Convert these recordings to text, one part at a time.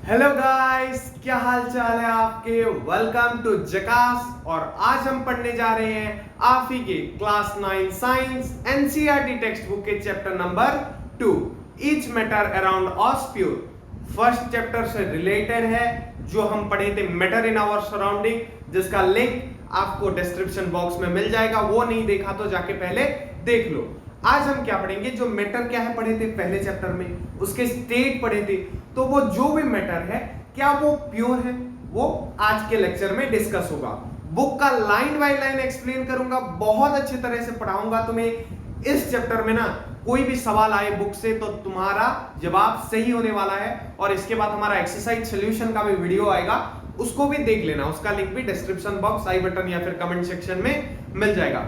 Hello guys, क्या हाल चाल है आपके। Welcome to जकास। और आज हम पढ़ने जा रहे हैं आप ही के class 9 science NCERT textbook के chapter number 2 is matter around us pure. First chapter से रिलेटेड है जो हम पढ़े थे मैटर इन आवर सराउंडिंग, जिसका लिंक आपको डिस्क्रिप्शन बॉक्स में मिल जाएगा। वो नहीं देखा तो जाके पहले देख लो। आज हम क्या पढ़ेंगे, जो मैटर क्या है पढ़े थे पहले चैप्टर में, उसके स्टेट पढ़े थे। तो वो जो भी मैटर है क्या वो प्योर है, वो आज के लेक्चर में डिस्कस होगा। बुक का लाइन बाय लाइन एक्सप्लेन करूंगा, बहुत अच्छी तरह से पढ़ाऊंगा तुम्हें। इस चैप्टर में ना कोई भी सवाल आए बुक से तो तुम्हारा जवाब सही होने वाला है। और इसके बाद हमारा एक्सरसाइज सोल्यूशन का भी वीडियो आएगा, उसको भी देख लेना। उसका लिंक भी डिस्क्रिप्शन बॉक्स, आई बटन या फिर कमेंट सेक्शन में मिल जाएगा।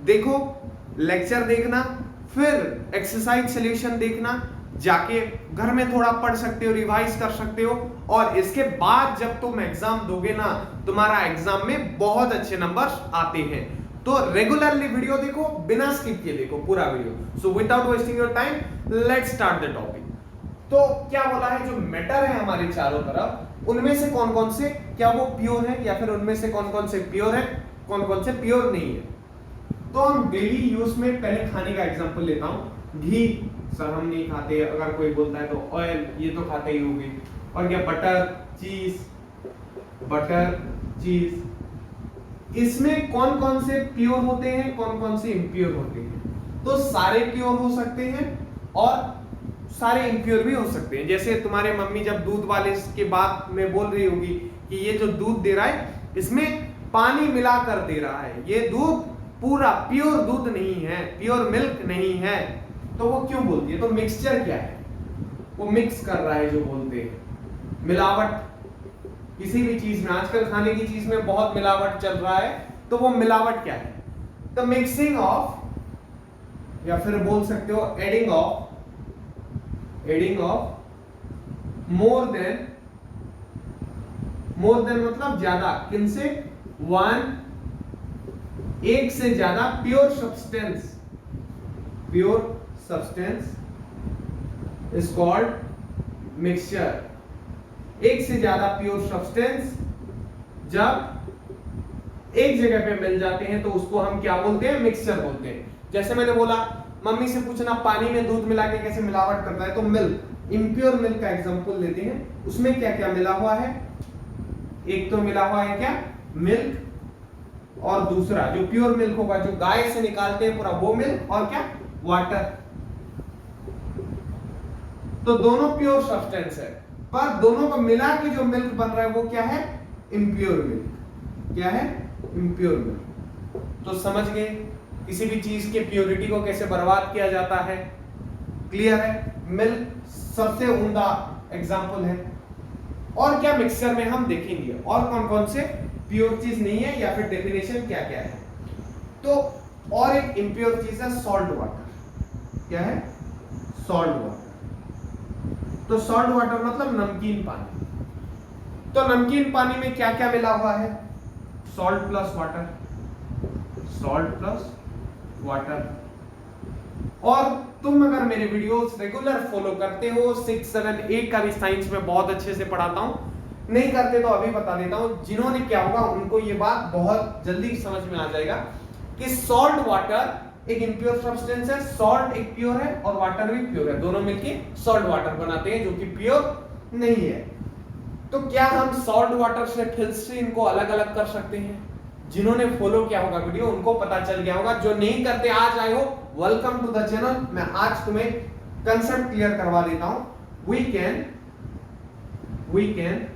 देखो, लेक्चर देखना, फिर एक्सरसाइज सॉल्यूशन देखना, जाके घर में थोड़ा पढ़ सकते हो, रिवाइज कर सकते हो। और इसके बाद जब तुम एग्जाम दोगे ना, तुम्हारा एग्जाम में बहुत अच्छे नंबर्स आते हैं। तो रेगुलरली वीडियो देखो, बिना स्किप किए देखो पूरा video. So without wasting your time, let's start the topic. तो क्या बोला है, जो मैटर है हमारे चारों तरफ, उनमें से कौन कौन से क्या वो प्योर है, या फिर उनमें से कौन कौन से प्योर है, कौन कौन से प्योर नहीं है। तो हम डेली यूज में पहले खाने का एग्जांपल लेता हूं। घी सर हम नहीं खाते, अगर कोई बोलता है तो ऑयल, ये तो खाते ही होंगे। और क्या, बटर चीज, इसमें कौन कौन से प्योर होते हैं, कौन कौन से इम्प्योर होते हैं। तो सारे प्योर हो सकते हैं और सारे इम्प्योर भी हो सकते हैं। जैसे तुम्हारे मम्मी जब दूध वाले के बात में बोल रही होगी कि ये जो दूध दे रहा है इसमें पानी मिलाकर दे रहा है, ये दूध पूरा प्योर दूध नहीं है, प्योर मिल्क नहीं है। तो वो क्यों बोलती है, तो मिक्सचर क्या है, वो मिक्स कर रहा है, जो बोलते हैं मिलावट। किसी भी चीज में, आजकल खाने की चीज में बहुत मिलावट चल रहा है, तो वो मिलावट क्या है, तो मिक्सिंग ऑफ, या फिर बोल सकते हो एडिंग ऑफ मोर देन मतलब ज्यादा, किनसे, एक से ज्यादा pure substance is called mixture. एक से ज्यादा प्योर सब्सटेंस जब एक जगह पे मिल जाते हैं तो उसको हम क्या बोलते हैं, मिक्सचर बोलते हैं। जैसे मैंने बोला, मम्मी से पूछना पानी में दूध मिला के कैसे मिलावट करता है, तो मिल्क, इम्प्योर मिल्क का एग्जांपल लेते हैं। उसमें क्या क्या मिला हुआ है, एक तो मिला हुआ है क्या, मिल्क, और दूसरा जो प्योर मिल्क होगा, जो गाय से निकालते हैं पूरा, वो मिल्क, और क्या, वाटर। तो दोनों प्योर सब्सटेंस है, पर दोनों को मिला के जो मिल्क बन रहा है वो क्या है, इम्प्योर मिल्क। क्या है, इम्प्योर मिल्क। तो समझ गए किसी भी चीज के प्योरिटी को कैसे बर्बाद किया जाता है। क्लियर है, मिल्क सबसे उम्दा एग्जांपल है। और क्या मिक्सचर में हम देखेंगे और कौन कौन से प्योर चीज नहीं है, या फिर डेफिनेशन क्या क्या है। तो और एक इम्प्योर चीज है सॉल्ट वाटर। क्या है, सॉल्ट वाटर। तो सॉल्ट वाटर मतलब नमकीन पानी। तो नमकीन पानी में क्या क्या मिला हुआ है, सॉल्ट प्लस वाटर। और तुम अगर मेरे वीडियोस रेगुलर फॉलो करते हो, 6, 7, 8 का भी साइंस में बहुत अच्छे से पढ़ाता हूं, नहीं करते तो अभी बता देता हूं। जिन्होंने क्या होगा उनको ये बात बहुत जल्दी समझ में आ जाएगा कि सॉल्ट वाटर एक इम्प्योर सब्सटेंस है, सॉल्ट एक प्योर है और वाटर भी प्योर है, दोनों मिलके सॉल्ट वाटर बनाते हैं, जो कि प्योर नहीं है। तो क्या हम सॉल्ट वाटर से फिल्ट्रीन को अलग अलग कर सकते हैं। जिन्होंने फॉलो किया होगा वीडियो उनको पता चल गया होगा, जो नहीं करते आज आए हो, वेलकम टू द चैनल। मैं आज तुम्हें कंसेप्ट क्लियर करवा देता हूं। वी कैन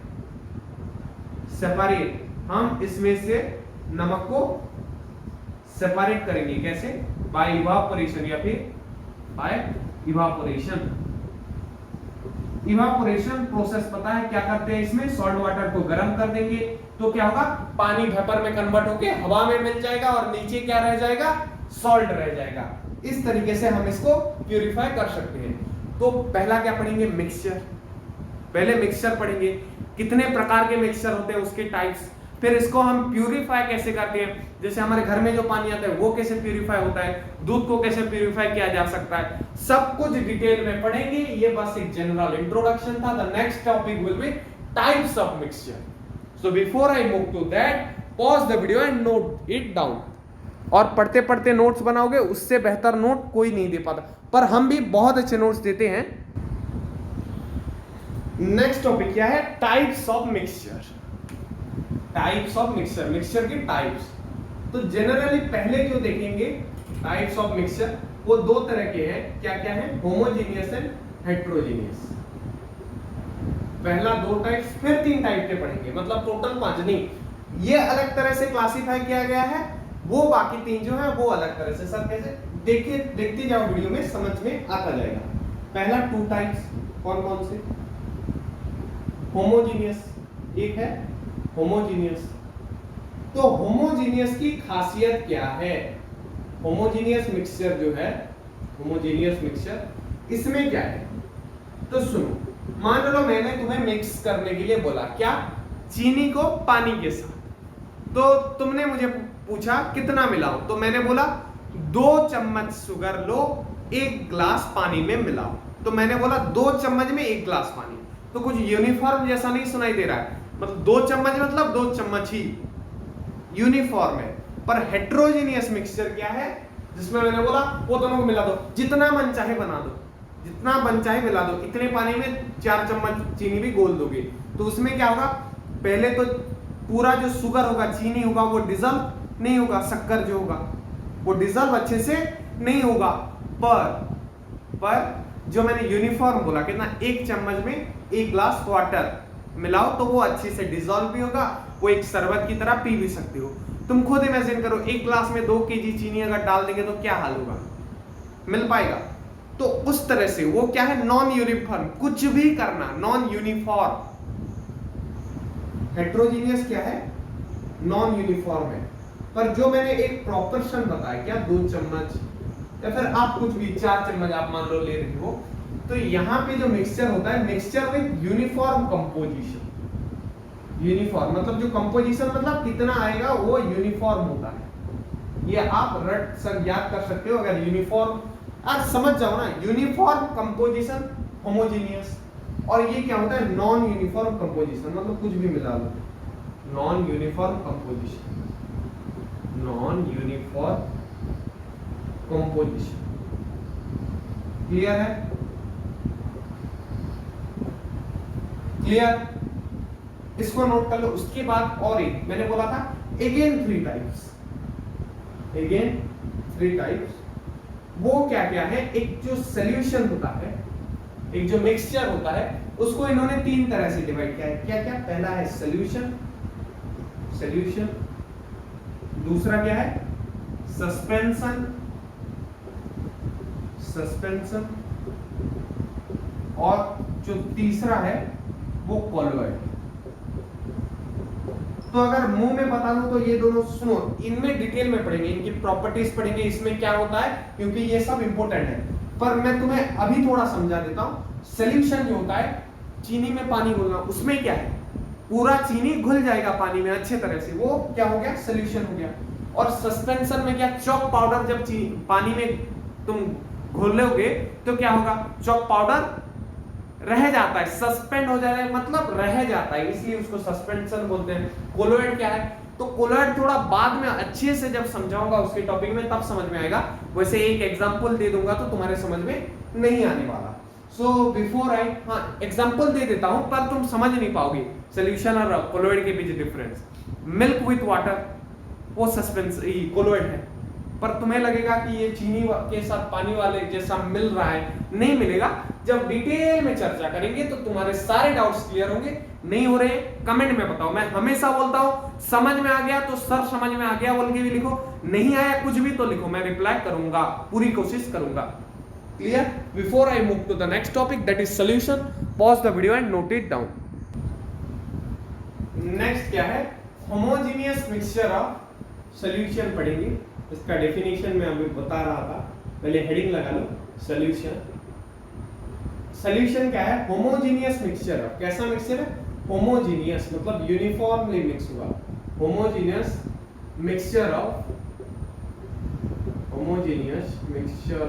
सेपरेट, हम इसमें से नमक को सेपरेट करेंगे, कैसे, बाय इवापोरेशन या फिर बाय इवापोरेशन प्रोसेस पता है क्या करते हैं। इसमें सॉल्ट वाटर को गर्म कर देंगे तो क्या होगा, पानी वेपर में कन्वर्ट होके हवा में मिल जाएगा और नीचे क्या रह जाएगा, सॉल्ट रह जाएगा। इस तरीके से हम इसको प्यूरिफाई कर सकते हैं। तो पहला क्या पढ़ेंगे, मिक्सचर। पहले मिक्सचर पढ़ेंगे, कितने प्रकार के मिक्सचर होते हैं, उसके टाइप्स। फिर इसको हम प्यूरिफाई कैसे करते हैं, जैसे हमारे घर में जो पानी आता है वो कैसे प्यूरिफाई होता है, दूध को कैसे प्यूरिफाई किया जा सकता है, सब कुछ डिटेल में पढ़ेंगे। ये बस एक जनरल इंट्रोडक्शन था। The next topic will be types of mixture. So before I move to that, pause the video and note it down. और पढ़ते पढ़ते नोट्स बनाओगे, उससे बेहतर नोट कोई नहीं दे पाता, पर हम भी बहुत अच्छे नोट्स देते हैं। नेक्स्ट टॉपिक क्या है, types of mixture. Types of mixture, mixture की टाइप्स। तो जनरली पहले जो देखेंगे टाइप्स ऑफ मिक्सचर, वो दो तरह के हैं। क्या क्या है, होमोजेनियस एंड हेट्रोजेनियस। पहला दो टाइप्स, फिर तीन टाइप के पढ़ेंगे, मतलब टोटल 5 नहीं। ये अलग तरह से क्लासिफाई किया गया है, वो बाकी तीन जो है वो अलग तरह से। सर कैसे, देखिए देखते जाओ वीडियो में, समझ में आता जाएगा। पहला 2 टाइप्स, कौन कौन से, होमोजेनियस एक है, होमोजेनियस। तो होमोजेनियस की खासियत क्या है, होमोजेनियस मिक्सचर जो है, होमोजेनियस मिक्सचर, इसमें क्या है। तो सुनो, मान लो मैंने तुम्हें मिक्स करने के लिए बोला, क्या, चीनी को पानी के साथ। तो तुमने मुझे पूछा कितना मिलाओ, तो मैंने बोला 2 चम्मच शुगर लो, 1 ग्लास पानी में मिलाओ। तो मैंने बोला 2 चम्मच में 1 ग्लास पानी। तो कुछ यूनिफॉर्म जैसा नहीं सुनाई दे रहा है, मतलब 2 चम्मच मतलब 2 चम्मच ही यूनिफॉर्म है। पर हेट्रोजेनियस मिक्सचर क्या है, जिसमें मैंने बोला वो दोनों को मिला दो, जितना मन चाहे बना दो, जितना मन चाहे मिला दो। इतने पानी में 4 चम्मच चीनी भी घोल दोगे। तो उसमें क्या होगा, पहले तो पूरा जो शुगर होगा, चीनी होगा, वो डिजल्व नहीं होगा, शक्कर जो होगा वो डिजल्व अच्छे से नहीं होगा। पर जो मैंने यूनिफॉर्म बोला, कितना, 1 चम्मच में 1 ग्लास वाटर मिलाओ, तो वो अच्छे से डिजॉल्व भी होगा, वो एक शरबत की तरह पी भी सकते हो। तुम खुद इमेजिन करो, 1 ग्लास में 2 केजी चीनी अगर डाल देंगे तो क्या हाल होगा, मिल पाएगा। तो उस तरह से वो क्या है, नॉन यूनिफॉर्म, कुछ भी करना नॉन यूनिफॉर्म। हेट्रोजीनियस क्या है, नॉन यूनिफॉर्म है। पर जो मैंने एक प्रोपोर्शन बताया, क्या, 2 चम्मच या फिर आप कुछ भी 4 चम्मच आप मान लो ले रहे हो, तो यहाँ पे जो मिक्सचर होता है, mixture with uniform composition. Uniform मतलब जो कंपोजिशन, मतलब कितना आएगा वो यूनिफॉर्म होता है। ये आप रट सब याद कर सकते हो अगर यूनिफॉर्म, आज समझ जाओ ना, यूनिफॉर्म कंपोजिशन होमोजेनियस। और ये क्या होता है, नॉन यूनिफॉर्म कंपोजिशन, मतलब कुछ भी मिला लो, non uniform composition, non uniform composition. Clear है, क्लियर, इसको नोट कर लो। उसके बाद और एक मैंने बोला था, अगेन 3 टाइप्स, अगेन 3 टाइप्स। वो क्या क्या है, एक जो सॉल्यूशन होता है, एक जो मिक्सचर होता है, उसको इन्होंने 3 तरह से डिवाइड किया है। क्या क्या, पहला है सॉल्यूशन, सॉल्यूशन, दूसरा क्या है, सस्पेंशन, सस्पेंशन, और जो तीसरा है वो कॉलोइड। तो अगर मुंह में बता दूं तो ये दोनों, सुनो, इनमें डिटेल में पढ़ेंगे, इनकी प्रॉपर्टीज पढ़ेंगे, इसमें क्या होता है, क्योंकि ये सब इंपॉर्टेंट है। पर मैं तुम्हें अभी थोड़ा समझा देता हूं। सॉल्यूशन जो होता है, चीनी में पानी घोलना, उसमें क्या है, पूरा चीनी घुल जाएगा पानी में अच्छे तरह से, वो क्या हो गया, सॉल्यूशन हो गया। और सस्पेंशन में क्या, चॉक पाउडर जब पानी में तुम घोलोगे तो क्या होगा, चॉक पाउडर रह जाता है, सस्पेंड हो जाता है, मतलब रह जाता है, इसलिए उसको सस्पेंशन बोलते हैं। कोलोइड क्या है, तो कोलोइड थोड़ा बाद में अच्छे से जब समझाऊंगा उसके टॉपिक में तब समझ में आएगा, वैसे एक एग्जांपल दे दूंगा तो तुम्हारे समझ में नहीं आने वाला। सो बिफोर आई, हाँ एग्जांपल दे देता हूं पर तुम समझ नहीं पाओगे सॉल्यूशन और कोलोइड के बीच डिफरेंस। मिल्क विथ वाटर, वो सस्पेंस कोलोइड है, पर तुम्हें लगेगा कि ये चीनी के साथ पानी वाले जैसा मिल रहा है, नहीं मिलेगा। जब डिटेल में चर्चा करेंगे तो तुम्हारे सारे डाउट्स क्लियर होंगे। नहीं हो रहे कमेंट में बताओ, मैं हमेशा बोलता हूं समझ में आ गया तो सर समझ में आ गया बोल के भी लिखो, नहीं आया कुछ भी तो लिखो, मैं रिप्लाई करूंगा, पूरी कोशिश करूंगा। Clear, before I move to the next topic that is solution, pause the video and note it down. Next क्या है, होमोजेनियस मिक्सचर ऑफ सॉल्यूशन पढ़ेंगे। इसका डेफिनेशन मैं अभी बता रहा था, पहले हेडिंग लगा लो, सॉल्यूशन। सॉल्यूशन क्या है, होमोजेनियस मिक्सचर। कैसा मिक्सचर है, होमोजेनियस मतलब यूनिफॉर्मली मिक्स हुआ, होमोजेनियस मिक्सचर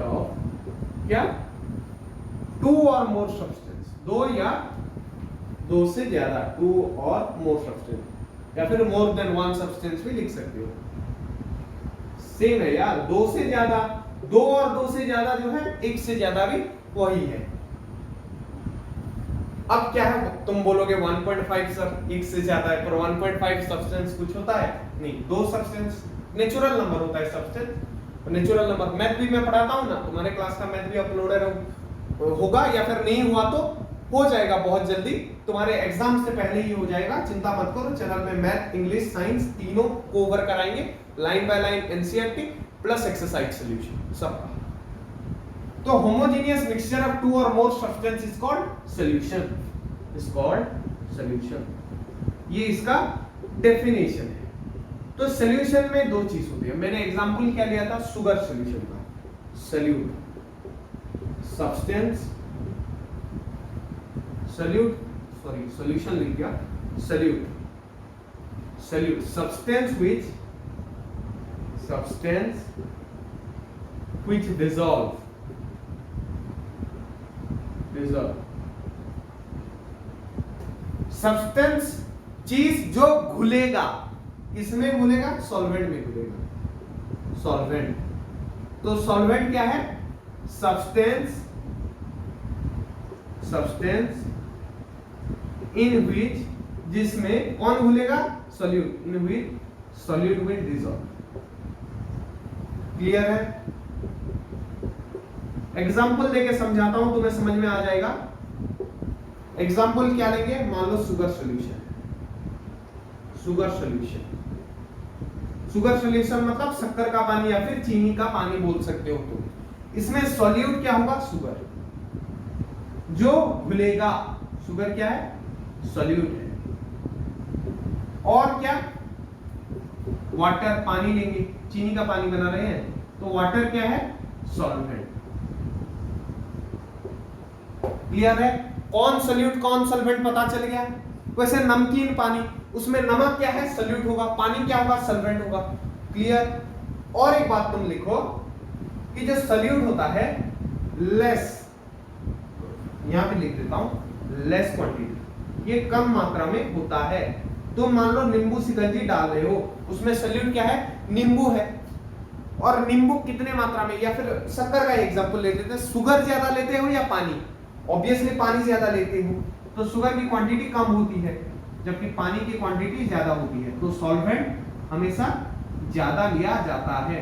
ऑफ क्या, टू और मोर सब्सटेंस, दो या दो से ज्यादा, टू और मोर सब्सटेंस, या फिर मोर देन वन सब्सटेंस भी लिख सकते हो, सेम है यार, दो से ज्यादा, दो और दो से ज्यादा जो है एक से ज्यादा भी वही है। अब क्या है, तुम बोलोगे 1.5 सर एक से ज्यादा है, पर 1.5 सब्सटेंस कुछ होता है नहीं, दो सब्सटेंस नेचुरल नंबर होता है सब्सटेंस, नेचुरल नंबर। मैथ भी मैं पढ़ाता हूं ना, तुम्हारे क्लास का मैथ भी अपलोडेड होगा, या फिर नहीं हुआ तो हो जाएगा बहुत जल्दी, तुम्हारे एग्जाम से पहले ही हो जाएगा, चिंता मत करो। चैनल में मैथ, इंग्लिश, साइंस तीनों कवर कराएंगे, line by line NCERT plus exercise solution सब। तो होमोजेनियस मिक्सचर ऑफ टू और more substance is called solution, is called solution. ये इसका डेफिनेशन है। तो सॉल्यूशन में दो चीज होती है, मैंने एग्जांपल क्या लिया था, शुगर सॉल्यूशन का, solute substance, solute sorry solution लिख गया, solute solute substance which dissolve substance, चीज जो घुलेगा, किसमें घुलेगा, सॉल्वेंट में घुलेगा, सॉल्वेंट। तो सॉल्वेंट क्या है, सब्सटेंस इन विच, जिसमें कौन घुलेगा, solute, in which solute will dissolve. Clear है? एग्जाम्पल देके समझाता हूं, तुम्हें समझ में आ जाएगा। एग्जाम्पल क्या लेंगे, मान low sugar solution, sugar solution मतलब शक्कर का पानी या फिर चीनी का पानी बोल सकते हो तुम। इसमें सॉल्यूट क्या होगा, शुगर, जो घुलेगा, शुगर क्या है, सॉल्यूट है। और क्या, वाटर, पानी लेंगे, चीनी का पानी बना रहे हैं तो वाटर क्या है, सॉल्वेंट। क्लियर है? कौन सॉल्यूट कौन सॉल्वेंट पता चल गया। वैसे नमकीन पानी, उसमें नमक क्या है, सॉल्यूट होगा, पानी क्या होगा, सॉल्वेंट होगा। क्लियर? और एक बात तुम लिखो कि जो सॉल्यूट होता है लेस, यहां पे लिख देता हूं, लेस क्वांटिटी, ये कम मात्रा में होता है। तुम मान लो नींबू शिकंजी डाल रहे हो, उसमें सॉल्यूट क्या है, नींबू है, और नींबू कितने मात्रा में, या फिर शक्कर का एग्जांपल ले लेते हैं, शुगर ज्यादा लेते हो या पानी, ऑब्वियसली पानी ज्यादा लेते हो तो शुगर की क्वांटिटी कम होती है, जबकि पानी की क्वांटिटी ज्यादा होती है, तो सॉल्वेंट हमेशा ज्यादा लिया जाता है।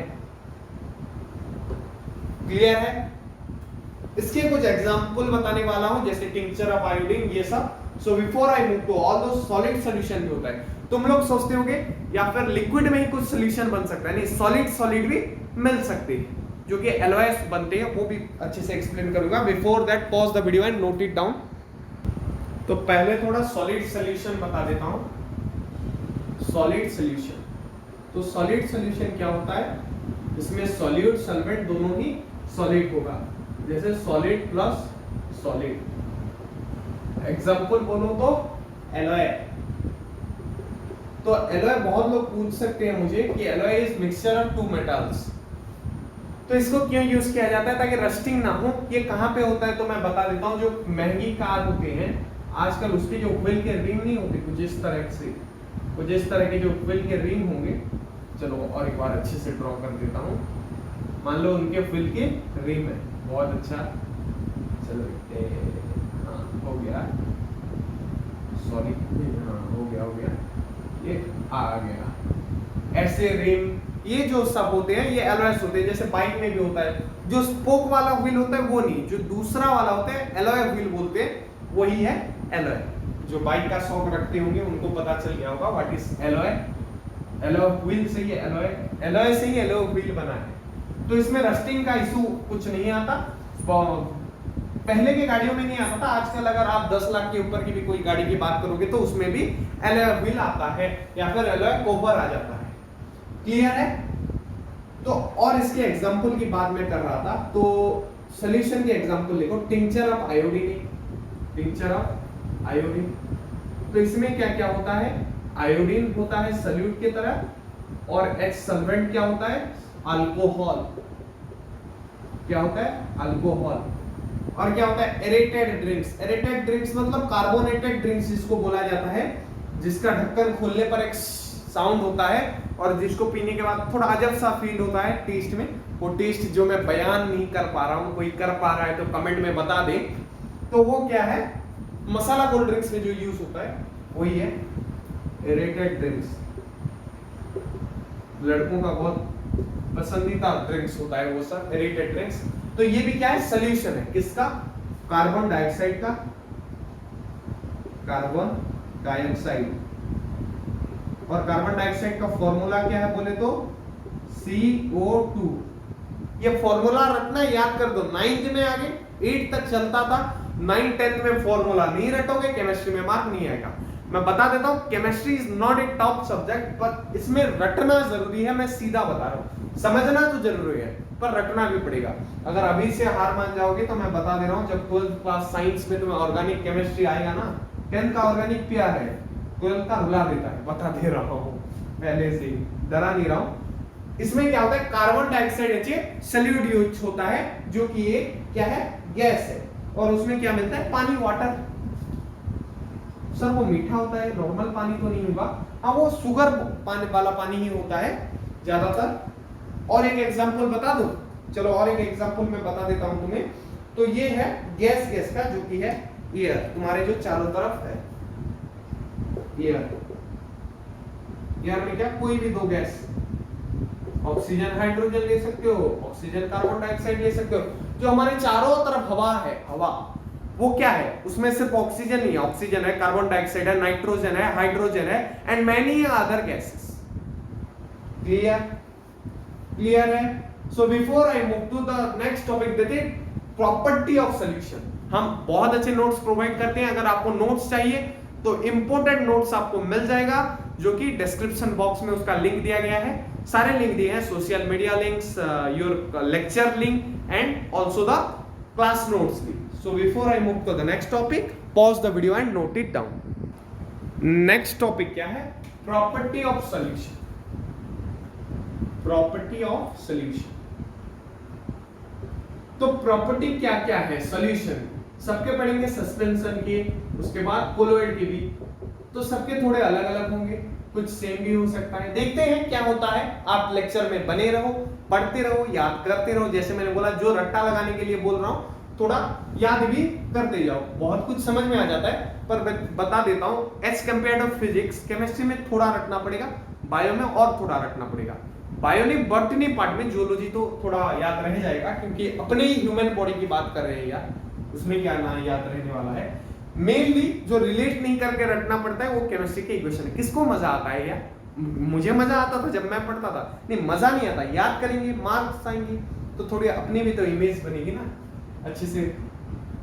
क्लियर है? इसके कुछ एग्जांपल बताने वाला हूं, जैसे टिंक्चर ऑफ आयोडीन, ये सब। So before I move to all दो सॉलिड सॉल्यूशन भी होता है। तुम लोग सोचते होगे या फिर लिक्विड में ही कुछ सॉल्यूशन बन सकता है, नहीं, सॉलिड भी मिल सकते हैं, जो कि एलओएस बनते हैं, वो भी अच्छे से एक्सप्लेन करूंगा। Before that pause the video and note it down. तो पहले थोड़ा सॉलिड सॉल्यूशन बता देता हूं। सॉलिड सॉल्यूशन, तो सॉलिड सॉल्यूशन क्या होता है, इसमें सॉल्यूट सॉल्वेंट दोनों ही सॉलिड होगा, जैसे सॉलिड प्लस सॉलिड। एग्जांपल बोलो तो एलॉय, तो एलॉय बहुत लोग पूछ सकते हैं मुझे कि alloy is mixture of two metals, तो इसको क्यों यूज किया जाता है, ताकि रस्टिंग ना हो। ये कहां पे होता है तो मैं बता देता हूं। जो महंगी कार होते हैं आजकल, उसके जो व्हील के रिम नहीं होते कुछ इस तरह से, कुछ इस तरह के जो व्हील के रिम होंगे, चलो और एक बार अच्छे से ड्रॉ कर देता हूं। मान लो उनके व्हील के रिम है, बहुत अच्छा, चलो हाँ हो गया, सॉरी हाँ हो गया, ये आ गया। ऐसे रिम, ये जो सब होते हैं ये एलॉयस होते हैं। जैसे बाइक में भी होता है, जो स्पोक वाला व्हील होता है वो नहीं, जो दूसरा वाला होता है एलॉय व्हील बोलते हैं, वही है एलॉय। जो बाइक का शौक रखते होंगे उनको पता चल गया होगा what is alloy. Alloy wheel से ही एलॉय से ही एलॉय व्हील बना है। तो इसमें रस्टिंग का इशू कुछ नहीं आता, पहले की गाड़ियों में नहीं आता था। आजकल अगर आप 10 लाख के ऊपर की भी कोई गाड़ी की बात करोगे तो उसमें भी एलॉय व्हील आता है, या फिर एलॉय कवर आ जाता है। क्लियर है? तो और इसके एग्जांपल की बात मैं कर रहा था, तो सॉल्यूशन के एग्जांपल देखो, tincture of iodine, tincture of iodine. तो इसमें क्या क्या होता है, आयोडीन होता है सल्यूट की तरह, और H सॉल्वेंट क्या होता है, अल्कोहल। क्या होता है, अल्कोहल। और क्या होता है, एरेटेड ड्रिंक्स। एरेटेड ड्रिंक्स मतलब कार्बोनेटेड ड्रिंक्स जिसको बोला जाता है, जिसका ढक्कन खोलने पर एक साउंड होता है और जिसको पीने के बाद थोड़ा अजब सा फील होता है टेस्ट में। वो टेस्ट जो मैं बयान नहीं कर पा रहा हूँ, कोई कर पा रहा है तो कमेंट में बता दे। तो वो क्या है, मसाला कोल्ड ड्रिंक्स में जो यूज होता है वही है एरेटेड ड्रिंक्स। लड़कों का बहुत पसंदीदा ड्रिंक्स होता है वो सब एरेटेड ड्रिंक्स। तो ये भी क्या है, सोल्यूशन है किसका, कार्बन डाइऑक्साइड का। कार्बन डाइऑक्साइड, और कार्बन डाइऑक्साइड का फॉर्मूला क्या है बोले तो CO2। ये फॉर्मूला रटना याद कर दो, 9th में आगे 8 तक चलता था, 9 10th में फॉर्मूला नहीं रटोगे केमिस्ट्री में मार्क नहीं आएगा। मैं बता देता हूं, chemistry is not a top subject, पर इसमें रटना जरूरी है। मैं सीधा बता रहा हूं, समझना तो जरूरी है पर रटना भी पड़ेगा। अगर अभी से हार मान जाओगे तो मैं बता दे रहा हूं, जब 12th क्लास साइंस में तुम्हें ऑर्गेनिक केमिस्ट्री आएगा ना, 10th का ऑर्गेनिक क्या है, 12th का रुला देता है, बता दे रहा हूं पहले से ही, डरा नहीं रहा हूं। इसमें क्या होता है, कार्बन डाइऑक्साइड सॉल्यूट यूज होता है, जो कि ये क्या है, गैस है, और उसमें क्या मिलता है, पानी, वाटर। सर वो मीठा होता है, नॉर्मल पानी तो नहीं होगा, हाँ वो शुगर पानी वाला पानी ही होता है ज्यादातर। और एक एग्जांपल बता दो, चलो और एक एग्जांपल मैं बता देता हूं तुम्हें। तो ये है गैस का, जो कि है एयर, तुम्हारे जो चारों तरफ है एयर। एयर में क्या, कोई भी दो गैस, ऑक्सीजन हाइड्रोजन ले सकते हो, ऑक्सीजन कार्बन डाइऑक्साइड ले सकते हो। जो हमारे चारों तरफ हवा है, हवा वो क्या है, उसमें सिर्फ ऑक्सीजन नहीं है, ऑक्सीजन है, कार्बन डाइऑक्साइड है, नाइट्रोजन है, हाइड्रोजन है, and many other gases. Clear, clear है। So before I move to the next topic, देते प्रॉपर्टी ऑफ सॉल्यूशन। हम बहुत अच्छे नोट्स प्रोवाइड करते हैं, अगर आपको नोट्स चाहिए तो इंपोर्टेंट नोट्स आपको मिल जाएगा, जो कि डिस्क्रिप्शन बॉक्स में उसका लिंक दिया गया है। सारे लिंक दिए हैं, social media links, your lecture link, and also the class notes भी। So before I move to the next topic, pause the video and note it down. Next topic क्या है, property of solution. Property of solution. तो property क्या क्या है solution, सबके पढ़ेंगे, suspension के, उसके बाद कोलोइड के भी। तो सबके थोड़े अलग अलग होंगे, कुछ सेम भी हो सकता है। देखते हैं क्या होता है। आप लेक्चर में बने रहो, पढ़ते रहो, याद करते रहो। जैसे मैंने बोला, जो रट्टा लगाने के लिए बोल रहा हूं, थोड़ा याद भी करते जाओ, बहुत कुछ समझ में आ जाता है। पर बता देता हूं, as compare to physics, chemistry में थोड़ा रटना पड़ेगा, बायो में और थोड़ा रटना पड़ेगा। बायो नहीं, बॉटनी पार्ट में, जियोलॉजी तो थोड़ा याद रह जाएगा, क्योंकि अपने ही ह्यूमन बॉडी की बात कर रहे हैं यार, उसमें क्या ना याद रहने वाला है। मेनली जो रिलेट नहीं करके रटना पड़ता है वो केमिस्ट्री के इक्वेशन है। किसको मजा आता है यार, मुझे मजा आता था जब मैं पढ़ता था। नहीं, मजा नहीं आता, याद करेंगे, मार्क्स आएंगे तो थोड़ी अपनी भी तो इमेज बनेगी ना, अच्छे से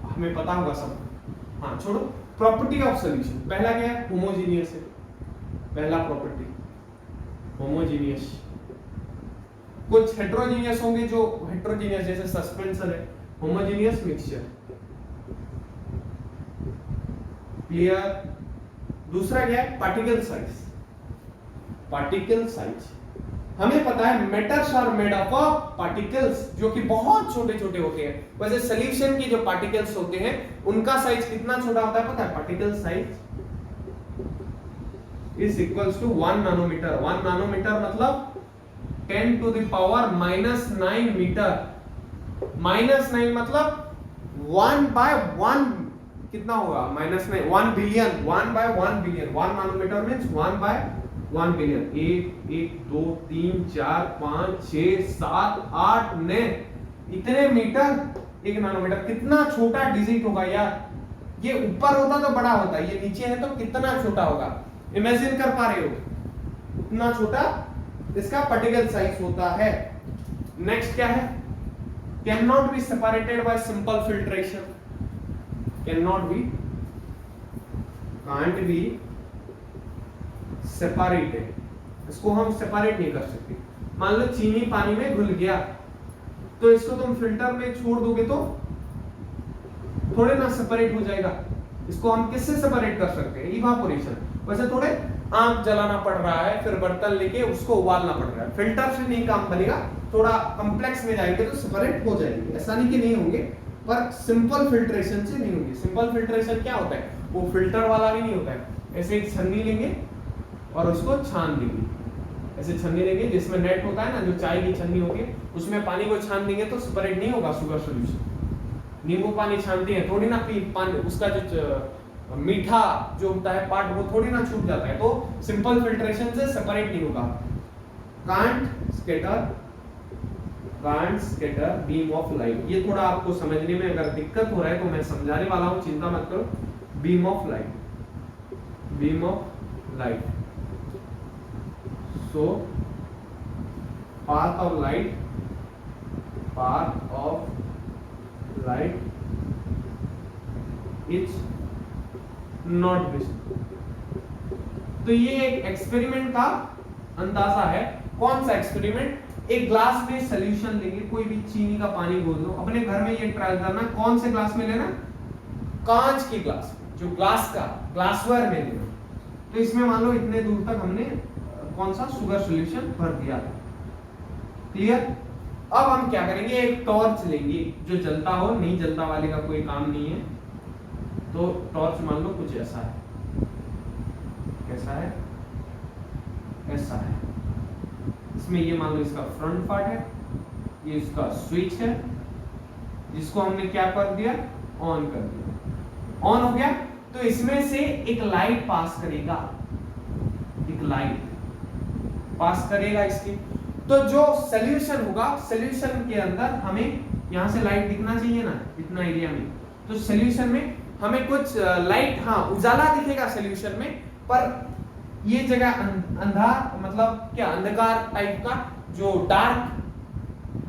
हमें पता होगा सब। हाँ छोड़ो, प्रॉपर्टी ऑफ सॉल्यूशन। पहला क्या है, होमोजीनियस है, पहला प्रॉपर्टी होमोजीनियस। कुछ हेट्रोजीनियस होंगे, जो हेट्रोजीनियस जैसे सस्पेंशन है, होमोजीनियस मिक्सचर। क्लियर। दूसरा क्या है, पार्टिकल साइज। पार्टिकल साइज हमें पता है, matters are made up of particles, जो कि बहुत छोटे छोटे होते हैं। वैसे सॉल्यूशन की जो पार्टिकल्स होते हैं उनका साइज कितना छोटा होता है पता है, particle size is equals to 1 nanometre. 1 nanometre मतलब 10 टू द पावर -9 मीटर। -9 मतलब 1/1 कितना होगा, -9 1 billion, 1/1 billion. 1 nanometre means 1/1 billion. 1 1 2 3 4 5 6 7 8 9 इतने मीटर 1 नैनोमीटर। कितना छोटा डिजिट होगा यार, ये ऊपर होता तो बड़ा होता, ये नीचे है तो कितना छोटा होगा, इमेजिन कर पा रहे हो, इतना छोटा इसका पार्टिकल साइज होता है। नेक्स्ट क्या है, can not be separated by simple filtration. Can not be, can't be separated, इसको हम सेपरेट नहीं कर सकते। मान लो चीनी पानी में घुल गया, तो इसको तुम फिल्टर में छोड़ दोगे तो थोड़े ना सेपरेट हो जाएगा, इसको हम किससे सेपरेट कर सकते हैं? इवापोरेशन। वैसे थोड़े आंख जलाना पड़ रहा है, फिर बर्तन लेके उसको उबालना पड़ रहा है, फिल्टर से नहीं काम बनेगा, थोड़ा कॉम्प्लेक्स में जाएंगे तो सेपरेट हो जाएंगे, ऐसा नहीं कि नहीं होंगे, पर सिंपल फिल्ट्रेशन से नहीं होंगे। सिंपल फिल्ट्रेशन क्या होता है? वो फिल्टर वाला भी नहीं होता है। ऐसे एक छन्नी लेंगे और उसको छान देंगे, ऐसे छन्नी लेंगे जिसमें नेट होता है ना, जो चाय की छन्नी होती है, उसमें पानी को छान देंगे तो सेपरेट नहीं होगा शुगर सॉल्यूशन। नींबू पानी छानते हैं थोड़ी ना, पानी उसका जो मीठा जो होता है पार्ट वो थोड़ी ना छूट जाता है, तो सिंपल फिल्ट्रेशन से सेपरेट नहीं होगा। Can't scatter beam of light, ये थोड़ा आपको समझने में अगर दिक्कत हो रहा है तो मैं समझाने वाला हूं, चिंता मत करो। Beam of light, so path of light is not visible। तो ये एक एक्सपेरिमेंट का अंदाजा है। कौन सा एक्सपेरिमेंट? एक ग्लास में सॉल्यूशन लेंगे, कोई भी चीनी का पानी घोल दो, अपने घर में ये ट्रायल करना। कौन से ग्लास में लेना? कांच की ग्लास, जो ग्लासवेयर में लेना। तो इसमें मान लो इतने दूर तक हमने कौन सा शुगर सॉल्यूशन भर दिया था। क्लियर? अब हम क्या करेंगे, एक टॉर्च लेंगे जो जलता हो, नहीं जलता वाले का कोई काम नहीं है। तो टॉर्च मान लो कुछ ऐसा है, कैसा है? ऐसा है। इसमें ये मान लो इसका फ्रंट पार्ट है, ये इसका स्विच है, जिसको हमने क्या कर दिया? ऑन कर दिया। ऑन हो गया तो इसमें से एक लाइट पास करेगा, एक लाइट पास करेगा इसकी। तो जो सॉल्यूशन होगा, सॉल्यूशन के अंदर हमें यहां से लाइट दिखना चाहिए ना, इतना एरिया में। तो सॉल्यूशन में हमें कुछ लाइट, हाँ उजाला दिखेगा सॉल्यूशन में, पर ये जगह अंधार, मतलब क्या अंधकार टाइप का, जो डार्क,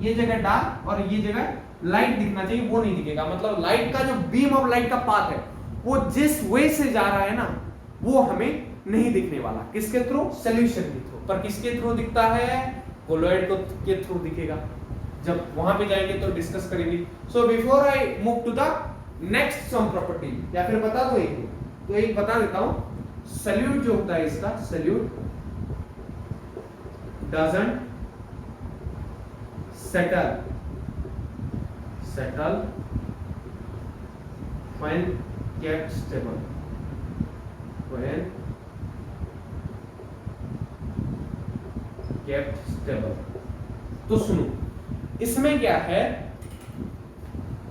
ये जगह डार्क और ये जगह लाइट दिखना चाहिए, वो नहीं दिखेगा। मतलब लाइट का जो बीम ऑफ लाइट का पाथ है वो जिस वे से जा रहा है ना, वो हमें नहीं दिखने वाला। किसके थ्रू? सॉल्यूशन के थ्रू। पर किसके थ्रू दिखता है? कोलॉइड के थ्रू दिखेगा। जब वहां पे जाएंगे तो डिस्कस करेंगे। So before I move to the next some property, या फिर बता दो एक, तो एक बता देता हूं। सॉल्यूट जो होता है इसका, solute doesn't settle when kept stable, when kept stable। तो सुनो, इसमें क्या है,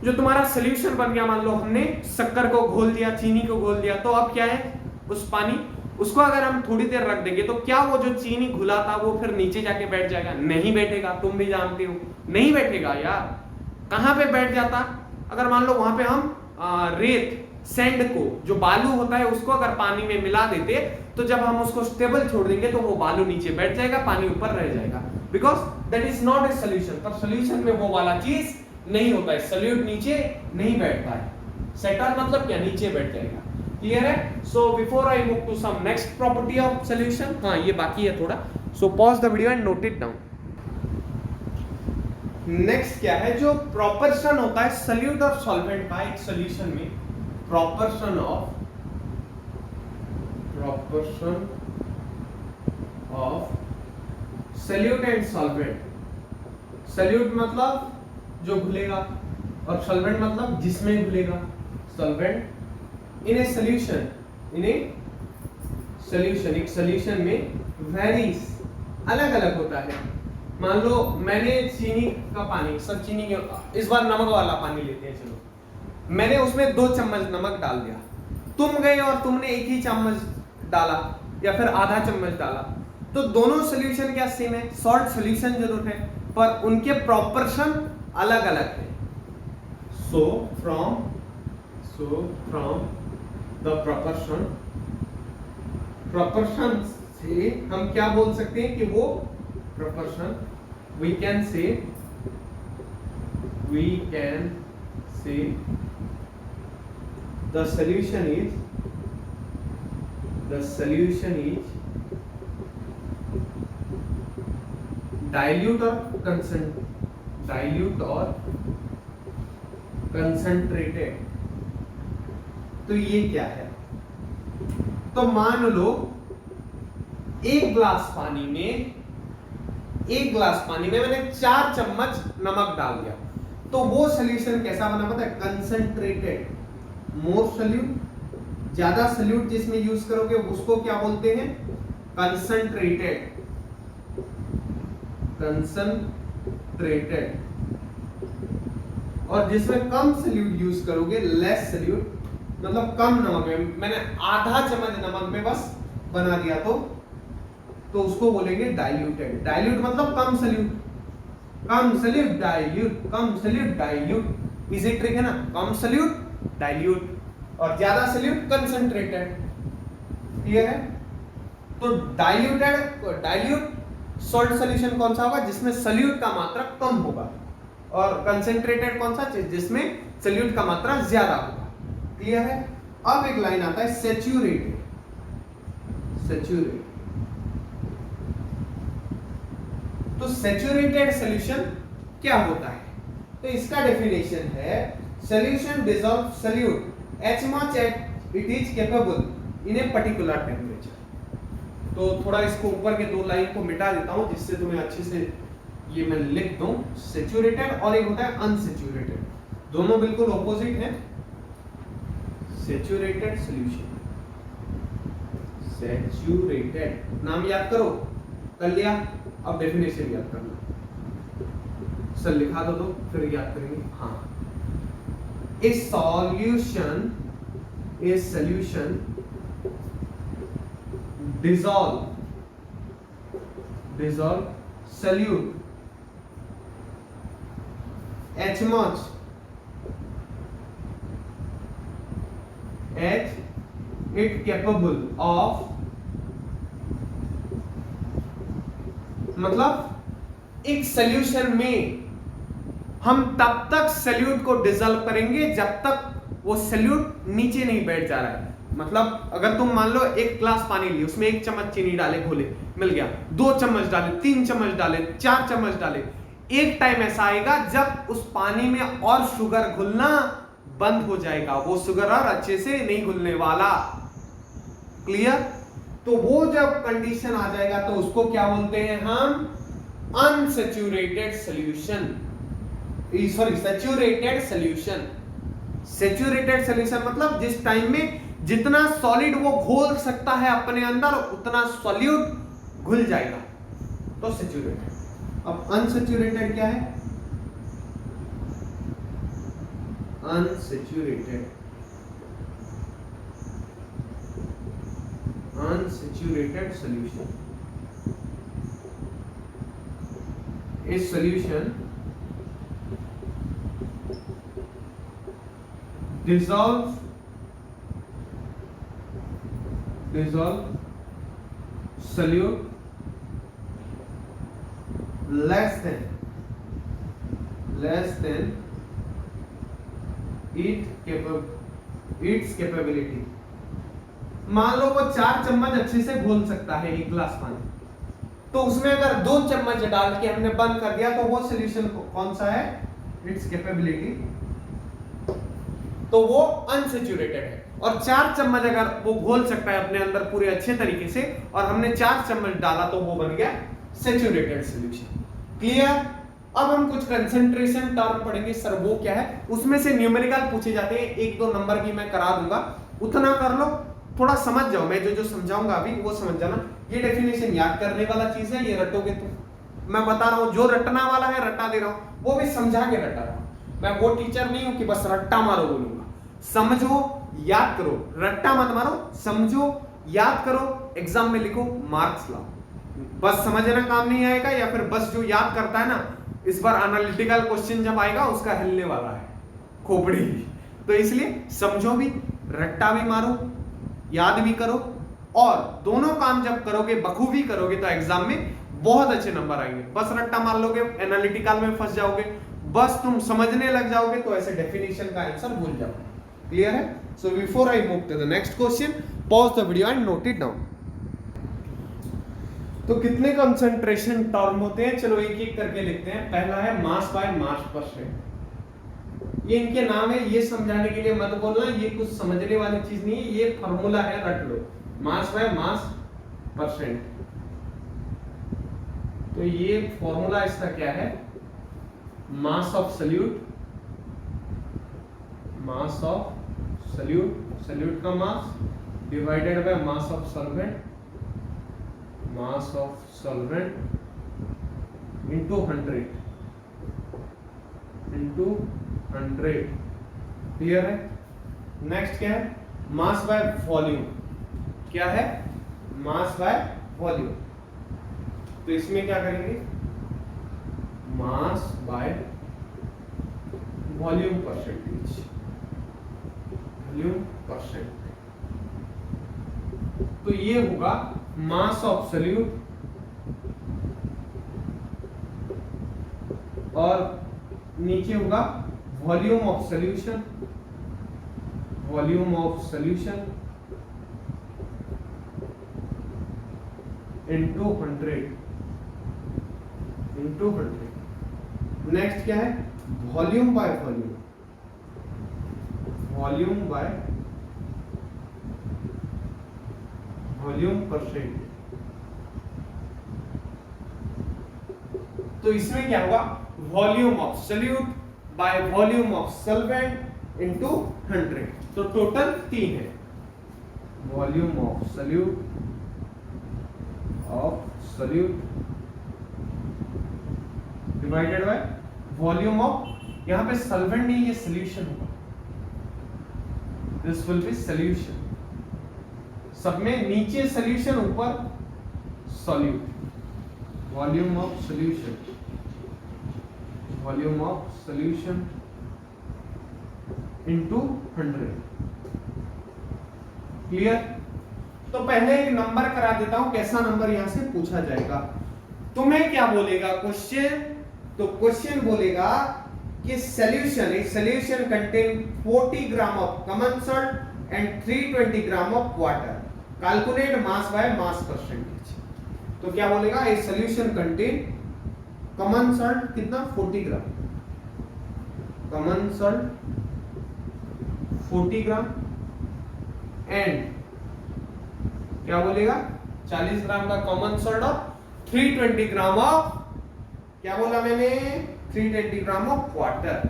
जो तुम्हारा सॉल्यूशन बन गया, मान लो हमने शक्कर को घोल दिया, चीनी को घोल दिया, तो अब क्या है, उस पानी, उसको अगर हम थोड़ी देर रख देंगे तो क्या वो जो चीनी घुला था वो फिर नीचे जाके बैठ जाएगा? नहीं बैठेगा, तुम भी जानते हो नहीं बैठेगा यार। कहां पे बैठ जाता? अगर मान लो वहां पे हम रेत, सैंड को, जो बालू होता है, उसको अगर पानी में मिला देते, तो जब हम उसको स्टेबल छोड़ देंगे तो वो बालू नीचे बैठ जाएगा, पानी ऊपर रह जाएगा, because that is not a solution. पर सोल्यूशन में वो वाला चीज नहीं होता है, सॉल्यूट नीचे नहीं बैठता है। सेटल मतलब क्या? नीचे बैठ जाएगा। क्लियर है? So before I move to some next property of solution, हाँ ये बाकी है थोड़ा, so pause the video and note it down. Next क्या है, जो प्रोपोर्शन होता है सॉल्यूट और सॉल्वेंट का एक सॉल्यूशन में, proportion of solute and solvent. Solute मतलब जो घुलेगा और सॉल्वेंट मतलब जिसमें घुलेगा। सॉल्वेंट इन ए सॉल्यूशन, एक सॉल्यूशन में वेरीज, अलग अलग होता है। मान लो मैंने चीनी का पानी, सब चीनी के, इस बार नमक वाला पानी लेते हैं, चलो मैंने उसमें 2 चम्मच नमक डाल दिया, तुम गए और तुमने 1 ही चम्मच डाला या फिर आधा चम्मच डाला, तो दोनों सॉल्यूशन क्या सेम है? सॉल्ट सॉल्यूशन जरूर है, पर उनके प्रोपोर्शन अलग अलग है। सो फ्रॉम द प्रोपोर्शन से हम क्या बोल सकते हैं कि वो proportion, we can say the solution is dilute or concentrated, तो ये क्या है? तो मान लो एक गिलास पानी में मैंने 4 चम्मच नमक डाल दिया, तो वो सॉल्यूशन कैसा बना पता है? कंसंट्रेटेड, मोर सॉल्यूट, ज्यादा सॉल्यूट जिसमें यूज करोगे उसको क्या बोलते हैं? कंसंट्रेटेड। और जिसमें कम सॉल्यूट यूज करोगे, लेस सॉल्यूट, मतलब कम नमक में, मैंने आधा चम्मच नमक में बस बना दिया तो उसको बोलेंगे डाइल्यूटेड। डाइल्यूट मतलब कम सॉल्यूट, डाइल्यूट। इजी ट्रिक है ना? कम सॉल्यूट डाइल्यूट और ज्यादा सॉल्यूट कंसंट्रेटेड। क्लियर है? तो डाइल्यूट सॉल्ट सॉल्यूशन कौन सा होगा? जिसमें सॉल्यूट का मात्रा कम होगा, और कंसंट्रेटेड कौन सा? जिसमें सॉल्यूट का मात्रा ज्यादा होगा। क्लियर है? अब एक लाइन आता है सैचुरेटेड। तो सैचुरेटेड सॉल्यूशन क्या होता है? तो इसका डेफिनेशन है solution dissolve solute H much at it is capable in a particular temperature. तो थोड़ा इसको ऊपर के 2 लाइन को मिटा देता हूं जिससे तुम्हें अच्छे से ये मैं लिख दूं। सैचुरेटेड और एक होता है अनसैचुरेटेड, दोनों बिल्कुल ऑपोजिट हैं। सैचुरेटेड सॉल्यूशन, सैचुरेटेड नाम याद करो, कर लिया? अब डेफिनेशन याद करना। सर लिखा दो तो फिर याद करेंगे। हाँ, ए solution dissolve solute H much H it capable of, मतलब एक सॉल्यूशन में हम तब तक सॉल्यूट को डिसॉल्व करेंगे जब तक वो सॉल्यूट नीचे नहीं बैठ जा रहा है। मतलब अगर तुम मान लो एक ग्लास पानी ली, उसमें 1 चम्मच चीनी डाले, घोले, मिल गया, 2 चम्मच डाले, 3 चम्मच डाले, 4 चम्मच डाले, एक टाइम ऐसा आएगा जब उस पानी में और शुगर घुलना बंद हो जाएगा, वो शुगर और अच्छे से नहीं घुलने वाला। क्लियर? तो वो जब कंडीशन आ जाएगा तो उसको क्या बोलते हैं हम? Unsaturated solution, sorry saturated solution. Saturated solution मतलब जिस टाइम में जितना सॉलिड वो घोल सकता है अपने अंदर उतना सॉल्यूट घुल जाएगा, तो सैचुरेटेड। अब अनसैचुरेटेड क्या है? Unsaturated solution is solution dissolve solute less than its capability। मान लो वो 4 चम्मच अच्छे से घोल सकता है एक गिलास पानी, तो उसमें अगर 2 चम्मच डाल के हमने बंद कर दिया तो वो सॉल्यूशन कौन सा है? इट्स कैपेबिलिटी, तो वो अनसैचुरेटेड है। और 4 चम्मच अगर वो घोल सकता है अपने अंदर पूरे अच्छे तरीके से और हमने 4 चम्मच डाला तो वो बन गया सैचुरेटेड सॉल्यूशन। क्लियर? अब हम कुछ कंसंट्रेशन टर्म पढ़ेंगे। सर वो क्या है? उसमें से न्यूमेरिकल पूछे जाते हैं, 1-2 नंबर भी मैं करा दूंगा, उतना कर लो, थोड़ा समझ जाओ। मैं जो समझाऊंगा अभी वो समझ जाना। ये डेफिनेशन याद करने वाला चीज है, ये रटोगे तुम। मैं बता रहा हूं जो रटना वाला है रटा दे रहा हूं, वो भी समझा के रटा रहा हूं। मैं वो टीचर नहीं हूं कि बस रट्टा मारो बोलूंगा। समझो, याद करो, रट्टा मत मारो, समझो, याद करो, एग्जाम में लिखो, मार्क्स लाओ। बस समझना काम नहीं आएगा, या फिर बस जो याद करता है ना, इस बार एनालिटिकल क्वेश्चन जब आएगा उसका हिलने वाला है खोपड़ी। तो इसलिए समझो भी, रट्टा भी मारो, याद भी करो, और दोनों काम जब करोगे, बखूबी करोगे, तो एग्जाम में बहुत अच्छे नंबर आएंगे। बस रट्टा मार लोगे, एनालिटिकल में फंस जाओगे, बस तुम समझने लग जाओगे तो ऐसे डेफिनेशन का आंसर भूल जाओगे। क्लियर है? So before I move to the next question, pause the video and note it down. तो कितने कंसंट्रेशन टर्म होते हैं? चलो एक एक करके लिखते हैं। पहला है मास बाय मास पर सेकंड। ये इनके नाम है, ये समझाने के लिए मत बोलना, ये कुछ समझने वाली चीज नहीं है, ये फॉर्मूला है, रट लो। मास बाय मास परसेंट। तो ये फॉर्मूला इसका क्या है, mass of solute, mass of solute, solute का mass divided by mass of solvent, mass of solvent into 100, into 100। Clear है? नेक्स्ट क्या है, मास बाय वॉल्यूम। क्या है, मास बाय वॉल्यूम। तो इसमें क्या करेंगे, mass by volume percentage, volume percent. तो ये होगा मास ऑफ सल्यूट और नीचे होगा volume of solution, volume of solution into 100, into 100। Next क्या है, volume by volume, volume by volume percent. तो इसमें क्या होगा, volume of solute by volume of solvent into 100। तो टोटल 3 है, volume of solute divided by volume of, यहां पे सॉल्वेंट नहीं, ये सॉल्यूशन होगा, दिस विल बी सॉल्यूशन। सब में नीचे सॉल्यूशन, ऊपर solute, volume of solution, volume of solution into 100। Clear? तो पहले एक नंबर करा देता हूं, कैसा नंबर यहां से पूछा जाएगा। तुम्हें क्या बोलेगा क्वेश्चन, तो क्वेश्चन बोलेगा कि सॉल्यूशन, एक solution contain 40 gram of common salt and 320 gram of water, calculate mass by mass percentage. तो क्या बोलेगा, ए सॉल्यूशन कंटेन कॉमन सॉल्ट कितना, 40 ग्राम, कॉमन सॉल्ट 40 ग्राम एंड क्या बोलेगा, 40 ग्राम का कॉमन सॉल्ट और 320 ग्राम ऑफ, क्या बोला मैंने, 320 gram of water,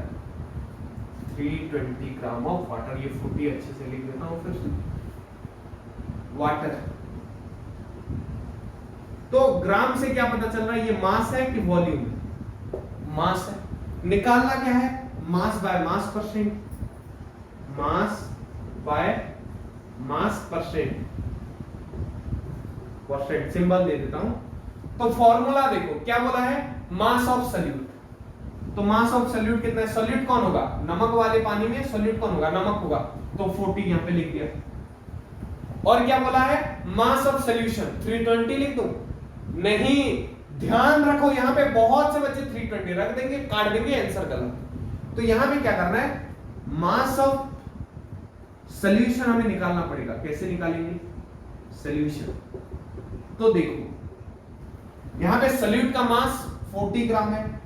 320 gram of water. ये 40 अच्छे से लिख देता हूं फिर से, वाटर। तो ग्राम से क्या पता चल रहा है, ये मास है कि वॉल्यूम है, मास है। निकालना क्या है, mass by mass percent, mass by mass percent, percent symbol दे देता हूं। तो फॉर्मूला देखो क्या बोला है, मास ऑफ सॉल्यूट। तो मास ऑफ सॉल्यूट कितना है, सॉल्यूट कौन होगा, नमक वाले पानी में सॉल्यूट कौन होगा, नमक होगा, तो 40 यहां पे लिख दिया। और क्या बोला है, मास ऑफ सॉल्यूशन 320 लिख दूं, नहीं, ध्यान रखो यहां पे बहुत से बच्चे 320 रख देंगे, काट देंगे, आंसर गलत। तो यहां पे क्या करना है, मास ऑफ सॉल्यूशन हमें निकालना पड़ेगा। कैसे निकालेंगे सॉल्यूशन, तो देखो यहां पे सॉल्यूट का मास 40 ग्राम है,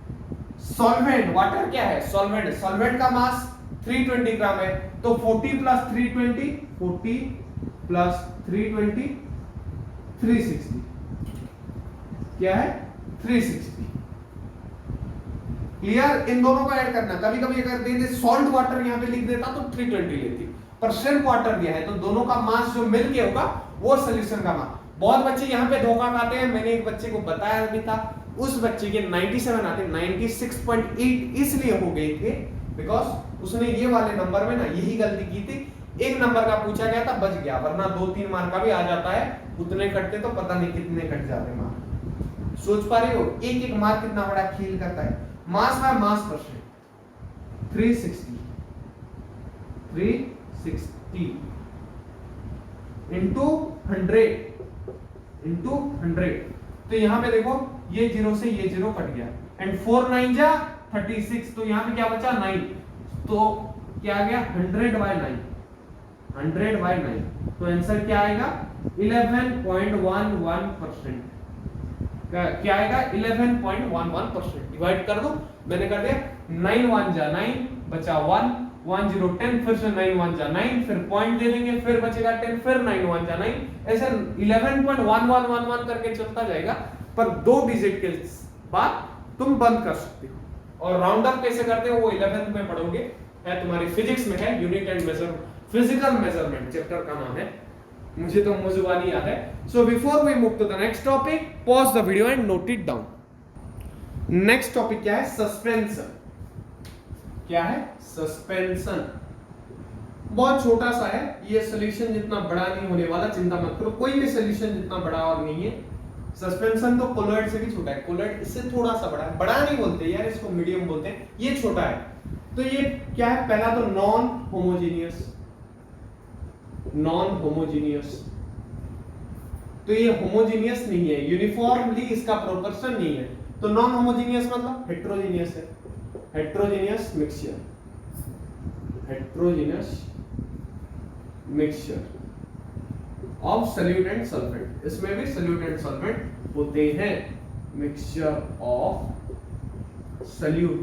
सॉल्वेंट वाटर क्या है, सॉल्वेंट, सॉल्वेंट का मास 320 ग्राम है, तो 40 प्लस 320, 40 प्लस 320 360, क्या है 360। क्लियर? इन दोनों को ऐड करना। कभी कभी अगर दे दे सॉल्ट वाटर यहां पे लिख देता तो 320 लेती, पर श्रिम्प वाटर दिया है तो दोनों का मास जो मिल के होगा वो सॉल्यूशन का मास। बहुत बच्चे यहां पे धोखा खाते हैं, मैंने एक बच्चे को बताया भी था, उस बच्चे के 97 आते, 96.8 इसलिए हो गए थे बिकॉज उसने ये वाले नंबर में ना यही गलती की थी, एक नंबर का पूछा गया था, बच गया, वरना 2-3 मार्क का भी आ जाता है, उतने कटते तो पता नहीं कितने कट जाते मार्क। सोच पा रहे हो एक एक मार्क कितना बड़ा खेल करता है। Mass by mass percent 360 into 100 तो यहां पे देखो ये 0 से ये 0 कट गया एंड 4 9 जा 36, तो यहां पे क्या बचा 9, तो क्या आ गया 100/9, तो आंसर क्या आएगा 11.11%। क्या आएगा 11.11%। डिवाइड कर दो, मैंने कर दिया 9 1 जा 9 बचा 1, 1 0 10, फिर से 9 1 जा 9, फिर पॉइंट दे देंगे, फिर बचेगा 10, फिर 9 1 जा 9, ऐसे 11.1111 करके चलता जाएगा, पर 2 डिजिट के बाद तुम बंद कर सकते हो। और राउंड अप कैसे करते हो वो 11th में पढ़ोगे, है तुम्हारी फिजिक्स में है, unit and measure physical measurement chapter का नाम है, मुझे तो मुजुबानी याद है। So before we move to the next topic, pause the video and note it down. Next topic क्या है? सस्पेंशन। क्या है? सस्पेंशन। बहुत छोटा सा है ये, सोल्यूशन जितना बड़ा नहीं होने वाला, चिंता मत करो, कोई भी सोल्यूशन जितना बड़ा और नहीं है। सस्पेंशन तो कोलॉइड से भी छोटा है, कोलॉइड इससे थोड़ा सा बड़ा है, बड़ा नहीं बोलते यार, इसको मीडियम बोलते हैं, ये छोटा है। तो ये क्या है? पहला तो नॉन होमोजीनियस, नॉन होमोजीनियस, तो ये होमोजीनियस नहीं है, यूनिफॉर्मली इसका प्रोपोर्शन नहीं है, तो नॉन होमोजीनियस मतलब हेट्रोजीनियस है, heterogeneous mixture, heterogeneous mixture of solute and solvent, इसमें भी सॉल्यूट एंड सॉल्वेंट होते हैं, mixture of solute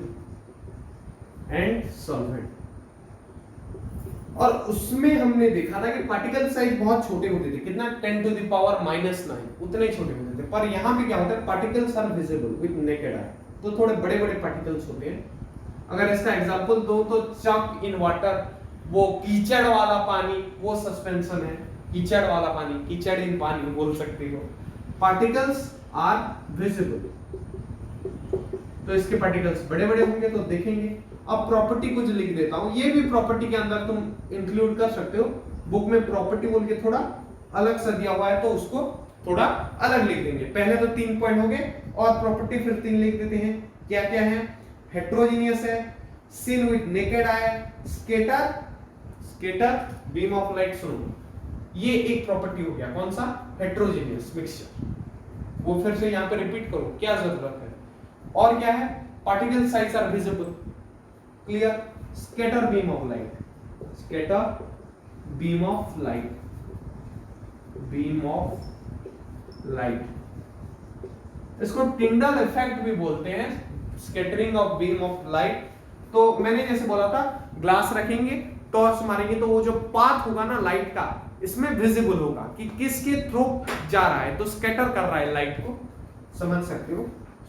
and solvent. और उसमें हमने देखा था कि पार्टिकल साइज बहुत छोटे होते थे, कितना 10 टू द पावर -9, उतने छोटे होते थे, पर यहां पे क्या होता है? Particles are visible with naked eye, तो थोड़े बड़े बड़े पार्टिकल्स होते हैं। अगर इसका एग्जांपल दो तो चक इन वाटर, वो कीचड़ वाला पानी, वो सस्पेंशन है, कीचड़ वाला पानी, कीचड़ इन पानी बोल सकते हो। पार्टिकल्स आर विजिबल, तो इसके पार्टिकल्स बड़े बड़े होंगे, तो देखेंगे। अब प्रॉपर्टी कुछ लिख देता हूं, ये भी प्रॉपर्टी के अंदर तुम इंक्लूड कर सकते हो, बुक में प्रॉपर्टी बोल के थोड़ा अलग सा दिया हुआ है, तो उसको थोड़ा अलग लिख देंगे। पहले तो 3 पॉइंट हो गए, और प्रॉपर्टी फिर 3 लिख देते हैं। क्या क्या है? हेट्रोजीनियस है, seen with naked eye, scatter, scatter beam of light. सुनो, ये एक प्रॉपर्टी हो गया, कौन सा? Heterogeneous mixture. वो फिर से यहां पे रिपीट करो, क्या जरूरत है। और क्या है? Particle size are visible, clear. Scatter beam of light, scatter beam of light, beam of light, इसको टिंडल इफेक्ट भी बोलते हैं, scattering of beam of light. तो मैंने जैसे बोला था, ग्लास रखेंगे, टॉर्च मारेंगे, तो वो जो पाथ होगा ना लाइट का, इसमें विजिबल होगा कि किसके थ्रू जा रहा है, तो स्कैटर कर रहा है लाइट को, समझ सकते हो।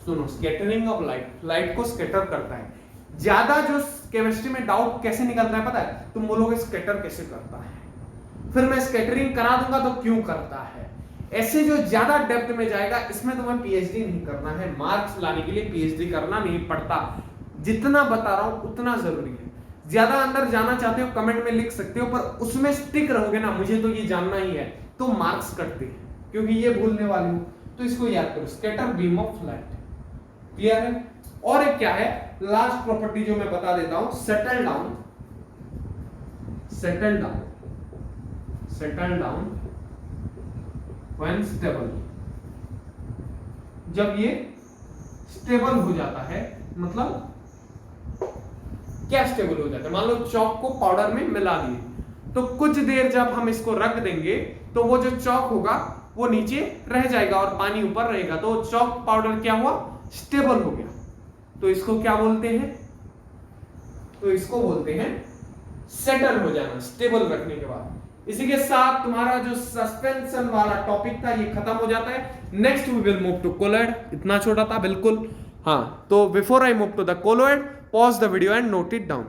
सुनो, स्कैटरिंग ऑफ लाइट, लाइट को स्कैटर करता है। ज्यादा जो केमिस्ट्री में डाउट कैसे निकलता है पता है? तुम बोलोगे स्कैटर कैसे करता है, फिर मैं स्कैटरिंग करा दूंगा तो क्यों करता है। ऐसे जो ज्यादा डेप्थ में जाएगा, इसमें तुम्हें पीएचडी नहीं करना है, मार्क्स लाने के लिए पीएचडी करना नहीं पड़ता। जितना बता रहा हूं उतना जरूरी है। ज्यादा अंदर जाना चाहते हो कमेंट में लिख सकते हो, पर उसमें स्टिक रहोगे ना, मुझे तो ये जानना ही है, तो मार्क्स कटते हैं, क्योंकि ये भूलने वाले हो। तो इसको याद करो, scatter beam of light, clear है। और एक क्या है? लास्ट प्रॉपर्टी जो मैं बता देता हूं, settle down, settle down, settle down when stable. जब ये स्टेबल हो जाता है, मतलब क्या स्टेबल हो जाता है? मान लो चौक को पाउडर में मिला दिए, तो कुछ देर जब हम इसको रख देंगे, तो वो जो चौक होगा वो नीचे रह जाएगा और पानी ऊपर रहेगा, तो चौक पाउडर क्या हुआ? स्टेबल हो गया। तो इसको क्या बोलते हैं? तो इसको बोलते हैं सेटल हो जाना, स्टेबल रखने के बाद। इसी के साथ तुम्हारा जो सस्पेंशन वाला टॉपिक था ये खत्म हो जाता है। Next we will move to colloid. इतना छोटा था बिल्कुल, हाँ। तो before I move to the colloid, pause the video and note it down.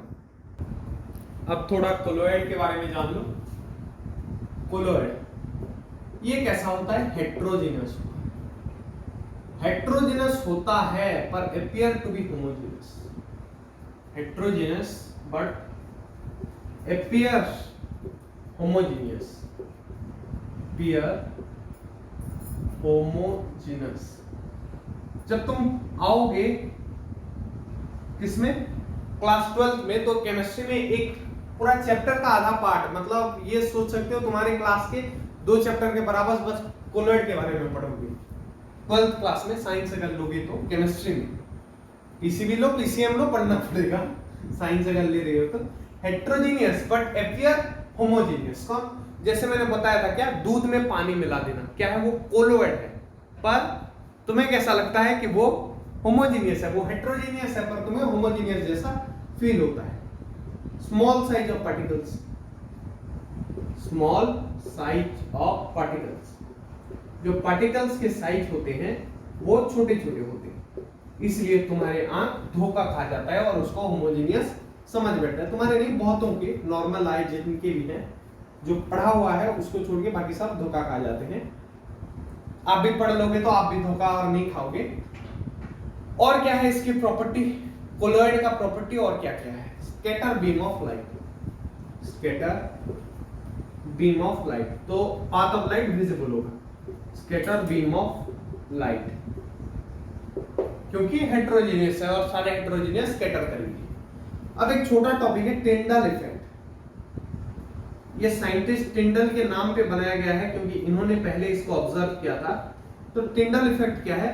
अब थोड़ा कोलॉइड के बारे में जान लो। कोलॉइड ये कैसा होता है? हेट्रोजीनियस, हेट्रोजीनियस होता है पर appear to be homogeneous, heterogeneous but appear homogeneous, appear homogeneous। जब तुम आओगे किसमें? क्लास 12 में, तो केमिस्ट्री में एक पूरा चैप्टर का आधा पार्ट, मतलब ये सोच सकते हो तुम्हारे क्लास के 2 चैप्टर के बराबर बस कोलॉइड के बारे में पढ़ोगे। 12th क्लास में साइंस अगर लोगे तो केमिस्ट्री में, पीसीबी लो, पीसीएम लो, पढ़ना पड़ेगा। साइंस अगर ले रहे हो तो हेट्रोजीनियस बट अपीयर होमोजीनियस। कौन? जैसे मैंने बताया था, क्या? दूध में पानी मिला देना, क्या है वो? कोलॉइड है। पर तुम्हें कैसा लगता है कि वो होमोजीनियस है, वो हेट्रोजीनियस है, पर तुम्हें होमोजीनियस जैसा फील होता है। Small size of particles, small size of particles, जो पार्टिकल्स के साइज होते हैं वो छोटे छोटे होते हैं, इसलिए तुम्हारे आंख धोखा खा जाता है और उसको होमोजेनियस समझ बैठता है। तुम्हारे नहीं, बहुतों के नॉर्मल आई जिनके भी हैं, जो पढ़ा हुआ है उसको छोड़ के बाकी सब धोखा खा जाते हैं। आप भी पढ़ लोगे तो आप भी धोखा और नहीं खाओगे। और क्या है इसकी प्रॉपर्टी, कोलॉइड का प्रॉपर्टी और क्या क्या है? Scatter beam of light, scatter beam of light, तो पाथ ऑफ लाइट विजिबल होगा, स्कैटर बीम ऑफ लाइट, क्योंकि हेट्रोजीनियस है और सारे हेट्रोजीनियस स्कैटर करेंगे। अब एक छोटा टॉपिक है टिंडल इफेक्ट। ये साइंटिस्ट टिंडल के नाम पे बनाया गया है क्योंकि इन्होंने पहले इसको ऑब्जर्व किया था। तो टिंडल इफेक्ट क्या है?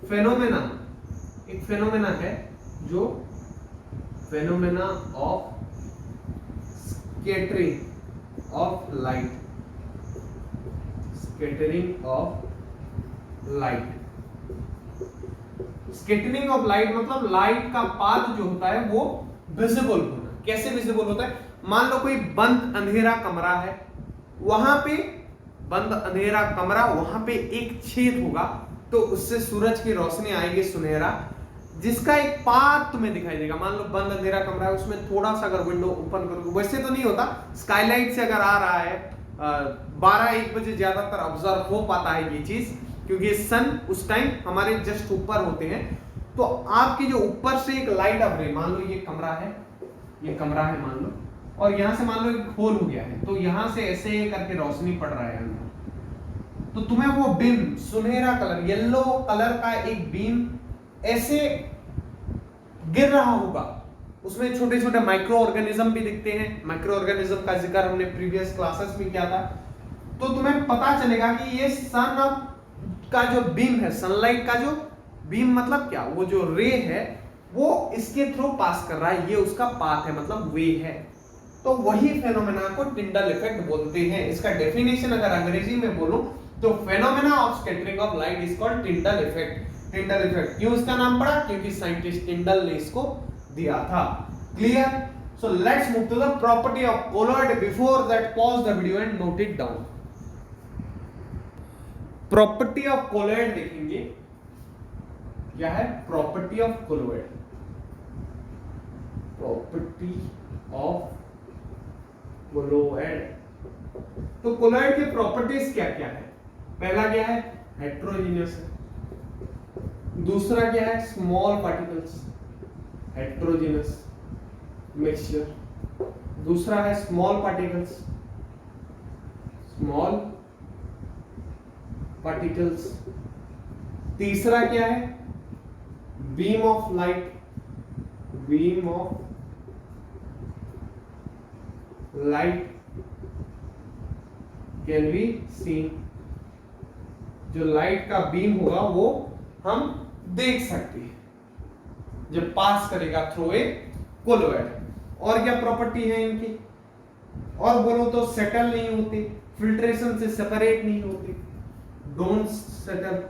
फेनोमेना, एक फेनोमेना है जो phenomena of scattering of light, scattering of light. Scattering of light मतलब लाइट का पाथ जो होता है वो विजिबल होना। कैसे विजिबल होता है? मान लो कोई बंद अंधेरा कमरा है, वहां पे बंद अंधेरा कमरा, वहां पे एक छेद होगा तो उससे सूरज की रोशनी आएगी सुनहरा, जिसका एक पाथ तुम्हें दिखाई देगा। मान लो बंद अंधेरा कमरा है, उसमें थोड़ा सा अगर विंडो ओपन करो, वैसे तो नहीं होता, स्काईलाइट से अगर आ रहा है 12-1 बजे ज्यादातर ऑब्जर्व हो पाता है ये चीज, क्योंकि सन उस टाइम हमारे जस्ट ऊपर होते हैं। तो आपकी जो ऊपर से एक लाइट अब रही, मान लो ये कमरा है, ये कमरा है मान लो, और यहां से मान लो एक होल हो गया है, तो यहां से ऐसे करके रोशनी पड़ रहा है अंदर, तो तुम्हें वो बीम, सुनहरा कलर, येलो कलर का एक बीम ऐसे गिर रहा होगा। उसमें छोटे छोटे माइक्रो ऑर्गेनिज्म भी दिखते हैं। माइक्रो ऑर्गेनिज्म का जिक्र हमने प्रीवियस क्लासेस में किया था। तो तुम्हें पता चलेगा कि ये सन का जो बीम है, सनलाइट का जो बीम मतलब क्या, वो जो रे है वो इसके थ्रू पास कर रहा है, ये उसका पाथ है, मतलब वे है। तो वही फेनोमेना को टिंडल इफेक्ट बोलते हैं। इसका डेफिनेशन अगर अंग्रेजी में बोलूं तो phenomena of scattering of light is called Tyndall effect. Tyndall effect क्यों इसका नाम पड़ा? क्योंकि साइंटिस्ट टिंडल ने इसको दिया था। Clear? So let's move to the property of colloid. Before that pause the video and note it down. Property of colloid देखेंगे। क्या है property of colloid? Property of colloid, तो कोलॉइड की प्रॉपर्टीज क्या क्या है? पहला क्या है? हेट्रोजीनियस है। दूसरा क्या है? Small particles, heterogeneous mixture. दूसरा है स्मॉल पार्टिकल्स, स्मॉल पार्टिकल्स। तीसरा क्या है? Beam of light, beam of light can be seen. जो लाइट का बीम होगा वो हम देख सकते हैं जब पास करेगा थ्रू ए कोलॉइड। और क्या प्रॉपर्टी है इनकी? और बोलो तो सेटल नहीं होते, फिल्ट्रेशन से सेपरेट नहीं होते, डोंट सेटल,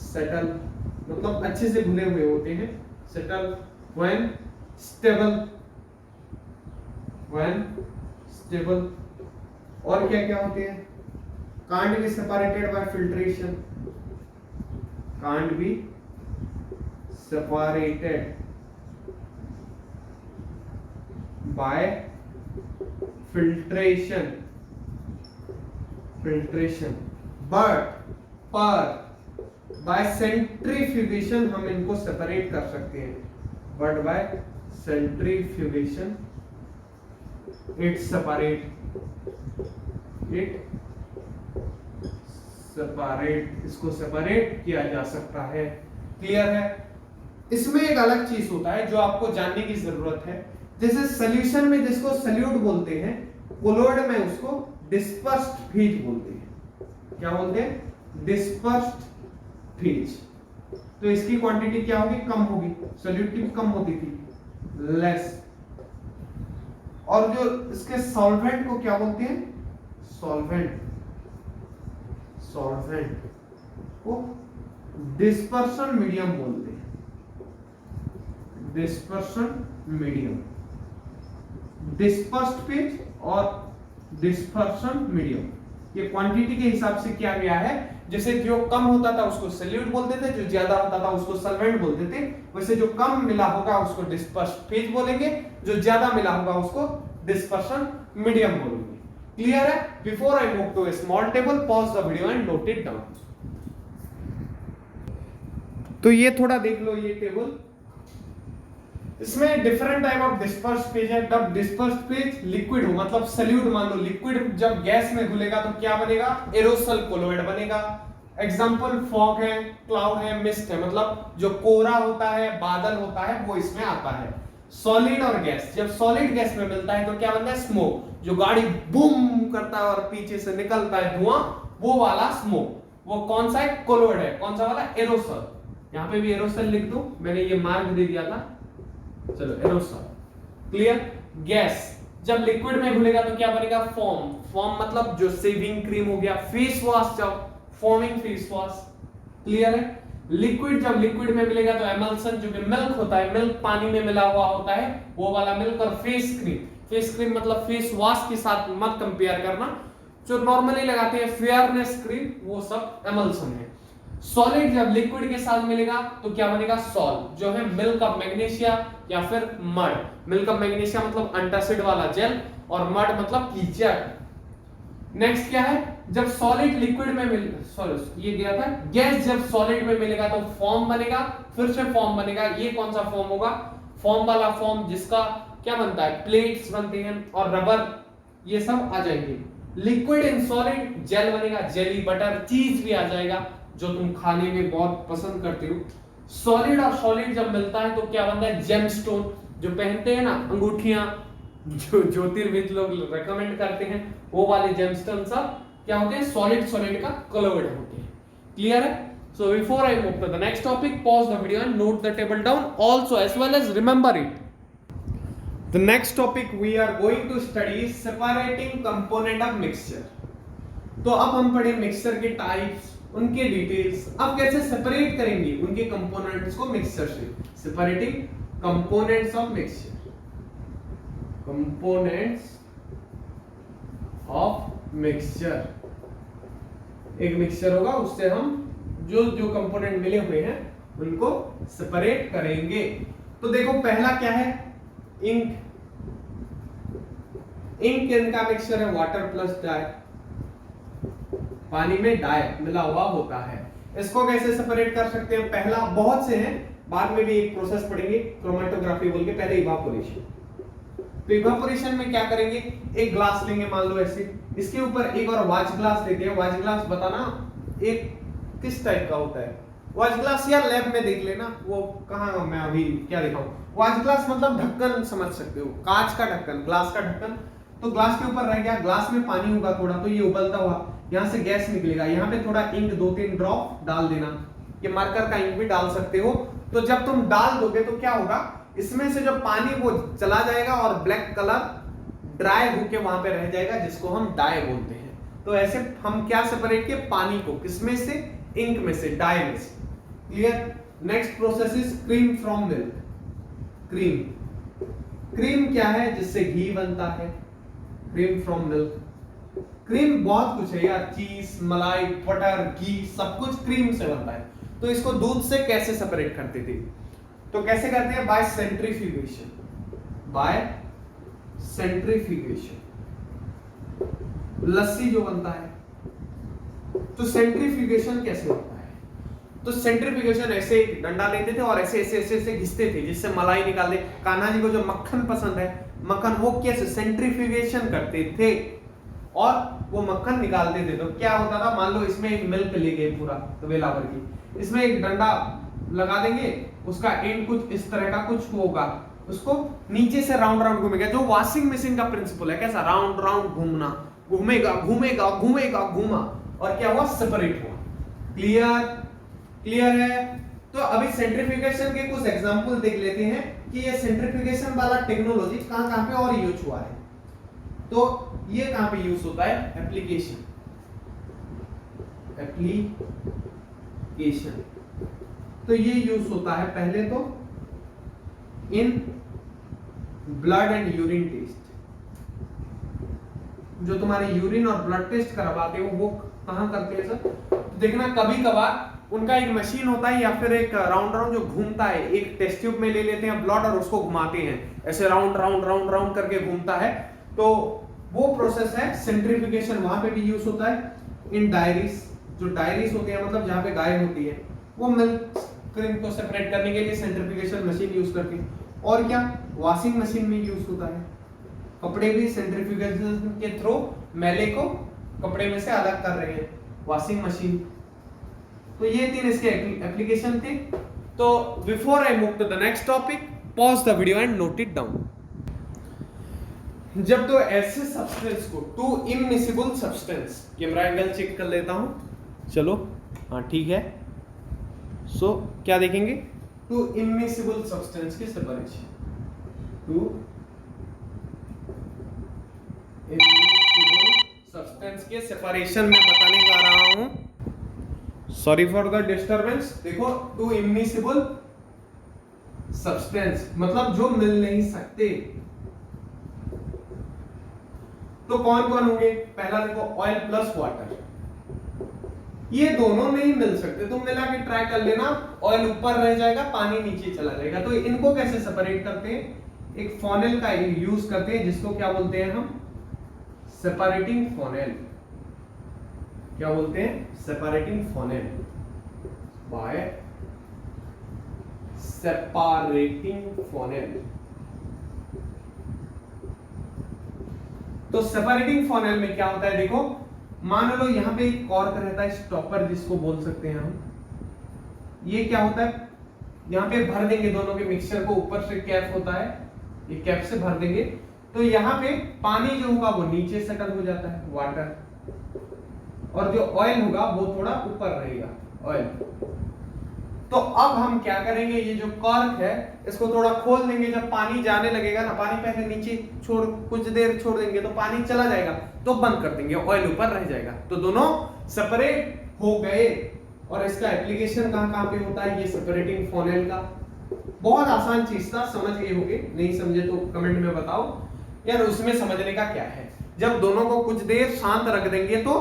सेटल मतलब अच्छे से घुले हुए होते हैं, settle when stable, when stable. और क्या क्या होते हैं? Can't be separated by filtration, can't be separated by filtration, filtration, but पर by centrifugation हम इनको सेपरेट कर सकते हैं, but by centrifugation it separate, इसको सेपरेट किया जा सकता है। क्लियर है? इसमें एक अलग चीज होता है जो आपको जानने की जरूरत है। जैसे सॉल्यूशन में जिसको सल्यूट बोलते हैं, कोलॉइड में उसको डिस्पर्स्ड फेज बोलते हैं। क्या बोलते हैं? Dispersed phase. तो इसकी क्वांटिटी क्या होगी? कम होगी। सॉल्यूट की कम होती थी, लेस। और जो इसके सॉल्वेंट को क्या बोलते हैं? सॉल्वेंट, सॉल्वेंट को डिस्पर्शन मीडियम बोलते हैं, डिस्पर्शन मीडियम, डिस्पर्स्ड फेज और डिस्पर्शन मीडियम, ये क्वांटिटी के हिसाब से किया गया है। जैसे जो कम होता था उसको सॉल्यूट बोलते थे, जो ज्यादा होता था उसको सॉल्वेंट बोलते थे। वैसे जो कम मिला होगा उसको डिस्पर्स्ड फेज बोलेंगे, जो ज्यादा मिला होगा उसको डिस्पर्शन मीडियम बोलेंगे। क्लियर है? Before I move to a small table, pause the video and note it down. तो ये थोड़ा देख लो ये टेबल, इसमें different type of dispersed phase है। तब डिस्पर्स्ड फेज लिक्विड हो, मतलब सॉल्यूट मान लो, लिक्विड जब गैस में घुलेगा तो क्या बनेगा? एरोसल कोलोइड बनेगा। एग्जांपल फॉग है, क्लाउड है, मिस्ट है, मतलब जो कोहरा होता है, बादल होता है, वो इसमें आता है। सॉलिड और गैस, जब सॉलिड गैस में मिलता है तो क्या बनता है? स्मोक। जो गाड़ी बूम करता है और पीछे से निकलता है धुआं, वो वाला स्मोक। वो कौन सा है? कोलोइड है। कौन सा वाला? एरोसल। यहां पे भी एरोसल लिख दो, मैंने ये मार्क दे दिया था। चलो एरोसल। क्लियर? गैस जब लिक्विड में घुलेगा तो क्या बनेगा? फोम। फोम मतलब जो शेविंग क्रीम हो गया, फेस वॉश, जब फोमिंग फेस वॉश। क्लियर है? लिक्विड जब लिक्विड में मिलेगा तो एमल्सन, जो कि मिल्क होता है, मिल्क पानी में मिला हुआ होता है, वो वाला मिल्क। और फेस क्रीम, फेस क्रीम मतलब फेस वॉश के साथ मत कंपेयर करना, जो नॉर्मली लगाते हैं फेयरनेस क्रीम, वो सब एमल्सन है। सॉलिड जब लिक्विड के साथ मिलेगा तो क्या बनेगा? सॉल, जो है मिल्क ऑफ मैग्नीशिया या फिर मड। मिल्क ऑफ मैग्नीशिया मतलब एंटासिड वाला जेल, और मड मतलब कीचड़। नेक्स्ट क्या है? जब सॉलिड लिक्विड में ये गया था। गैस जब सॉलिड में मिलेगा तो फॉर्म बनेगा, फिर से फॉर्म बनेगा। ये कौन सा फॉर्म होगा? फॉर्म वाला फॉर्म, जिसका क्या बनता है? प्लेट्स बनते हैं और रबर, ये सब आ जाएंगे। लिक्विड इन सॉलिड, जेल बनेगा, जेली, बटर, चीज भी आ जाएगा, जो तुम खाने में बहुत पसंद करते हो। सॉलिड और सॉलिड जब मिलता है तो क्या बनता है? जेमस्टोन, जो पहनते हैं ना अंगूठियां, जो ज्योतिर्विद लोग रेकमेंड करते हैं, वो वाले जेमस्टोन सब क्या होते हैं? सॉलिड सॉलिड का कोलोइड होते हैं। क्लियर है? So before I move to the next topic, pause the video and note the table down also as well as remember it. The next topic we are going to study separating component of mixture. तो अब हम पढ़े mixture के types, उनके details. अब कैसे separate करेंगे उनके कंपोनेंट्स को मिक्सचर से। Separating components of mixture, components of mixture. एक मिक्सचर होगा, उससे हम जो जो कंपोनेंट मिले हुए हैं उनको सेपरेट करेंगे। तो देखो पहला क्या है? इंक। इंक इनका मिक्सचर है वाटर प्लस डाई, पानी में डाई मिला हुआ होता है। इसको कैसे सेपरेट कर सकते हैं? पहला, बहुत से हैं, बाद में भी एक प्रोसेस पढ़ेंगे क्रोमेटोग्राफी बोल के। पहले इवापोरेशन। तो इवापोरेशन में क्या करेंगे? एक ग्लास लेंगे, मान लो ऐसे, इसके ऊपर एक और वॉच ग्लास लेते हैं। वॉच ग्लास बताना एक किस टाइप का होता है? वॉच ग्लास या लैब में देख लेना, वो कहाँ मैं अभी क्या दिखाऊं। वॉच ग्लास मतलब ढक्कन समझ सकते हो, कांच का ढक्कन, ग्लास का ढक्कन। तो ग्लास के ऊपर रह गया, ग्लास में पानी होगा थोड़ा, तो ये उबलता हुआ यहाँ से गैस निकलेगा। यहाँ पे थोड़ा इंक 2-3 ड्रॉप डाल देना, ये मार्कर का इंक भी डाल सकते हो। तो जब तुम डाल दोगे तो क्या होगा? इसमें से जो पानी वो चला जाएगा और ब्लैक कलर ड्राई होके वहां पे रह जाएगा, जिसको हम डाई बोलते हैं। तो ऐसे हम क्या सेपरेट किए? पानी को किसमें से? इंक में से, डाई में से। Clear? Next process is cream from milk. Cream, cream क्या है? जिससे घी बनता है, क्रीम फ्रॉम मिल्क। क्रीम बहुत कुछ है यार, चीज, मलाई, बटर, घी, सब कुछ क्रीम से बनता है। तो इसको दूध से कैसे सेपरेट करते थे? तो कैसे करते हैं? By centrifugation. By centrifugation. लस्सी जो बनता है, तो सेंट्रीफ्यूगेशन कैसे होता है? तो सेंट्रीफ्यूगेशन ऐसे डंडा लेते थे और ऐसे ऐसे ऐसे ऐसे घिसते थे, जिससे मलाई निकालते। कान्हा जी को जो मक्खन पसंद है, मक्खन, वो कैसे सेंट्रीफ्यूगेशन करते थे और वो मक्खन निकालते थे। तो क्या होता था? मान लो इसमें एक मिल्क ले गए पूरा तवेला भर की, इसमें एक डंडा लगा देंगे, उसका एंड कुछ इस तरह का कुछ होगा, उसको नीचे से राउंड राउंड घूमेगा। जो वॉशिंग मशीन का प्रिंसिपल है, कैसा? राउंड राउंड घूमना, घूमेगा घूमेगा घूमेगा, घूमा और क्या हुआ? सेपरेट हुआ। क्लियर? क्लियर है? तो अभी सेंट्रीफ्यूगेशन के कुछ एग्जांपल देख लेते हैं कि ये सेंट्रीफ्यूगेशन वाला टेक्नोलॉजी कहां कहां पे और यूज हुआ है। तो ये कहां पे यूज होता है? एप्लीकेशन। एप्लीकेशन तो ये यूज होता है पहले तो in blood and urine test. जो तुम्हारे यूरिन और ब्लड टेस्ट करवाते हो वो कहाँ करते हैं सर? तो देखना कभी कभार उनका एक मशीन होता है या फिर एक राउंड राउंड जो घूमता है, एक टेस्ट ट्यूब में ले लेते हैं ब्लड और उसको घुमाते हैं, ऐसे राउंड राउंड राउंड राउंड करके घूमता है, तो वो प्रोसेस है सेंट्रीफ्यूगेशन, वहां पे भी यूज होता है। इन डायरीज, जो डायरीज होते हैं मतलब जहाँ पे गाय होती है, वो मिल्क क्रीम को सेपरेट करने के लिए सेंट्रीफ्यूगेशन मशीन यूज करते हैं। और क्या, वॉशिंग मशीन में यूज होता है। कपड़े भी सेंट्रीफ्यूगेशन के थ्रू मैले को कपड़े में से अलग कर रहे हैं, वॉशिंग मशीन। तो ये तीन इसके एप्लीकेशन थे। तो before I move to the next topic, pause the video and note it down. जब तो ऐसे सब्सटेंस को, two immiscible substance, camera angle check कर लेता हूं, चलो हाँ ठीक है। सो क्या देखेंगे, टू इमिसिबल सब्सटेंस की सेपरेशन, टू इमिसिबल सब्सटेंस के सेपरेशन में बताने जा रहा हूं। Sorry for the disturbance. देखो, टू इमिसिबल सब्सटेंस मतलब जो मिल नहीं सकते, तो कौन कौन होंगे? पहला देखो, ऑयल प्लस वाटर, ये दोनों नहीं मिल सकते, तुम मिला के ट्राई कर लेना, ऑयल ऊपर रह जाएगा, पानी नीचे चला जाएगा। तो इनको कैसे सेपरेट करते हैं? एक फॉनेल का यूज करते हैं, जिसको क्या बोलते हैं हम? Separating funnel. क्या बोलते हैं? Separating funnel. By separating funnel. तो सेपरेटिंग फॉनेल में क्या होता है? देखो, मान लो यहां पे एक कॉर्क रहता है, स्टॉपर जिसको बोल सकते हैं हम। ये क्या होता है? यहां पे भर देंगे दोनों के मिक्सचर को, ऊपर से कैप होता है, ये कैप से भर देंगे, तो यहाँ पे पानी जो होगा वो नीचे सेटल हो जाता है, वाटर, और जो ऑयल होगा वो थोड़ा ऊपर रहेगा, ऑयल। तो अब हम क्या करेंगे, ये जो कॉर्क है इसको थोड़ा खोल देंगे। जब पानी जाने लगेगा ना, पानी पहले नीचे छोड़, कुछ देर छोड़ देंगे तो पानी चला जाएगा, तो बंद कर देंगे, ऑयल ऊपर रह जाएगा। तो दोनों सेपरेट हो गए। और इसका एप्लीकेशन कहाँ कहाँ पे होता है? ये सेपरेटिंग फॉनेल का। बहुत आसान चीज था, समझ गए होगे, नहीं समझे तो कमेंट में बताओ यार, उसमें समझने का क्या है। जब दोनों को कुछ देर शांत रख देंगे तो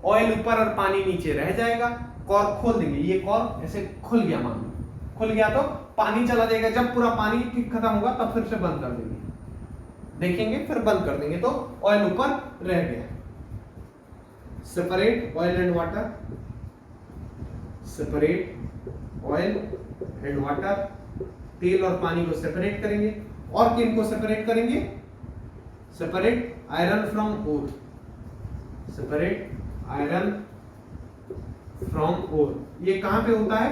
ऑयल ऊपर और पानी नीचे रह जाएगा। कॉर्क खोल देंगे, ये कॉर्क ऐसे खुल गया, मान लो खुल गया तो पानी चला जाएगा। जब पूरा पानी ठीक खत्म होगा तब फिर से बंद कर देंगे, देखेंगे फिर बंद कर देंगे, तो ऑयल ऊपर रह गया। Separate oil and water, separate oil and water, तेल और पानी को सेपरेट करेंगे। और किन को सेपरेट करेंगे? Separate iron from ore, separate iron from ore. ये कहां पे होता है?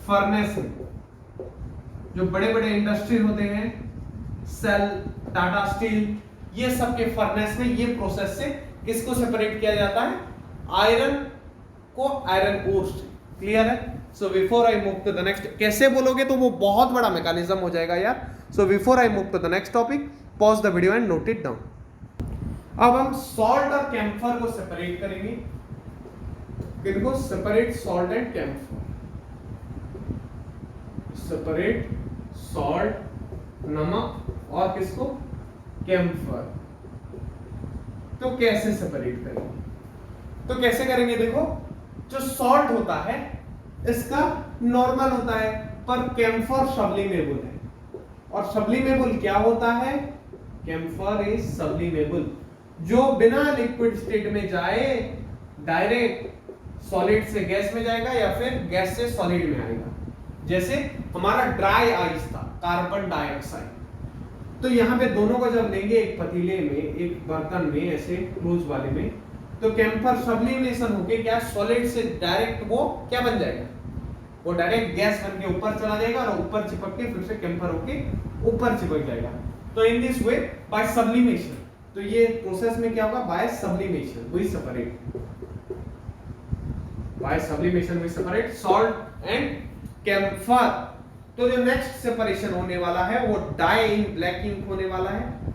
फर्नेस में। जो बड़े बड़े इंडस्ट्री होते हैं, सेल, टाटा स्टील, ये सब के फर्नेस में ये प्रोसेस से किसको सेपरेट किया जाता है? आयरन को आयरन ओर से। क्लियर है? So before I move to the next, कैसे बोलोगे तो वो बहुत बड़ा मैकेनिज्म हो जाएगा यार। So before I move to the next topic, pause the video and note it down. अब हम सॉल्ट और कैम्फर को सेपरेट करेंगे। किनको? Separate salt and camphor, separate salt, नमक, और किसको? कैम्फर। तो कैसे सेपरेट करेंगे? तो कैसे करेंगे? देखो, जो सॉल्ट होता है इसका नॉर्मल होता है, पर कैम्फर सब्लिमेबल है। और सब्लिमेबल क्या होता है? कैम्फर इज सब्लिमेबल, जो बिना लिक्विड स्टेट में जाए डायरेक्ट सॉलिड से गैस में जाएगा या फिर गैस से सॉलिड में आएगा। जैसे हमारा ड्राई आइस था, कार्बन डाइऑक्साइड। तो यहाँ पे दोनों को जब लेंगे एक पतीले में, एक बर्तन में, ऐसे क्लोज वाले में, तो कैम्फर सब्लिमेशन होके क्या सॉलिड से डायरेक्ट वो क्या बन जाएगा? वो डायरेक्ट गैस बन के ऊपर चला जाएगा और ऊपर चिपक के फिर से कैम्फर होके ऊपर चिपक जाएगा। तो in this way by sublimation, तो ये प्रोसेस में क्या होगा? By sublimation we separate, by sublimation we separate salt and camphor. तो जो नेक्स्ट सेपरेशन होने वाला है वो डाई इन ब्लैक इंक होने वाला है।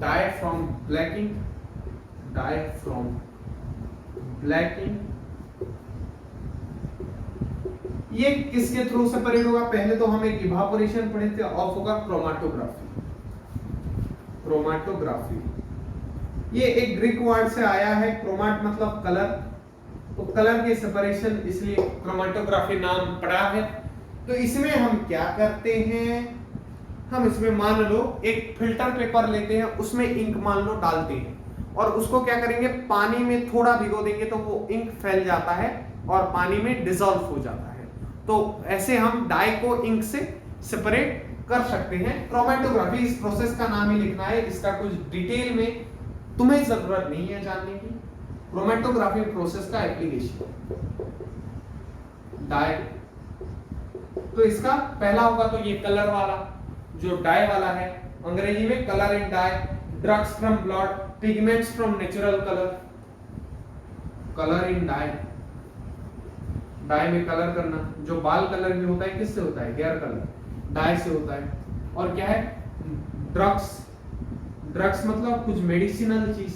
Dye from black ink, dye from black ink, ये किसके थ्रू सेपरेट होगा? पहले तो हम एक इवापोरेशन पढ़े थे, ऑफ होगा क्रोमाटोग्राफी। क्रोमाटोग्राफी ये एक ग्रीक वर्ड से आया है, क्रोमाट मतलब कलर, तो कलर के सेपरेशन, इसलिए क्रोमाटोग्राफी नाम पड़ा है। तो इसमें हम क्या करते हैं, हम इसमें मान लो एक फिल्टर पेपर लेते हैं, उसमें इंक मान लो डालते हैं और उसको क्या करेंगे, पानी में थोड़ा भिगो देंगे तो वो इंक फैल जाता है और पानी में डिसॉल्व हो जाता है। तो ऐसे हम डाई को इंक से सेपरेट कर सकते हैं। क्रोमेटोग्राफी इस प्रोसेस का नाम ही लिखना है, इसका कुछ डिटेल में तुम्हें जरूरत नहीं है जानने की। क्रोमेटोग्राफी प्रोसेस का एप्लीकेशन डाई, तो इसका पहला होगा तो ये कलर वाला जो डाई वाला है, अंग्रेजी में colour in dye, drugs from blood, pigments from natural colour. Colour in dye, dye में कलर करना, जो बाल कलर भी होता है किससे होता है, हेयर कलर, डाई से होता है। और क्या है, ड्रग्स, ड्रग्स मतलब कुछ मेडिसिनल चीज,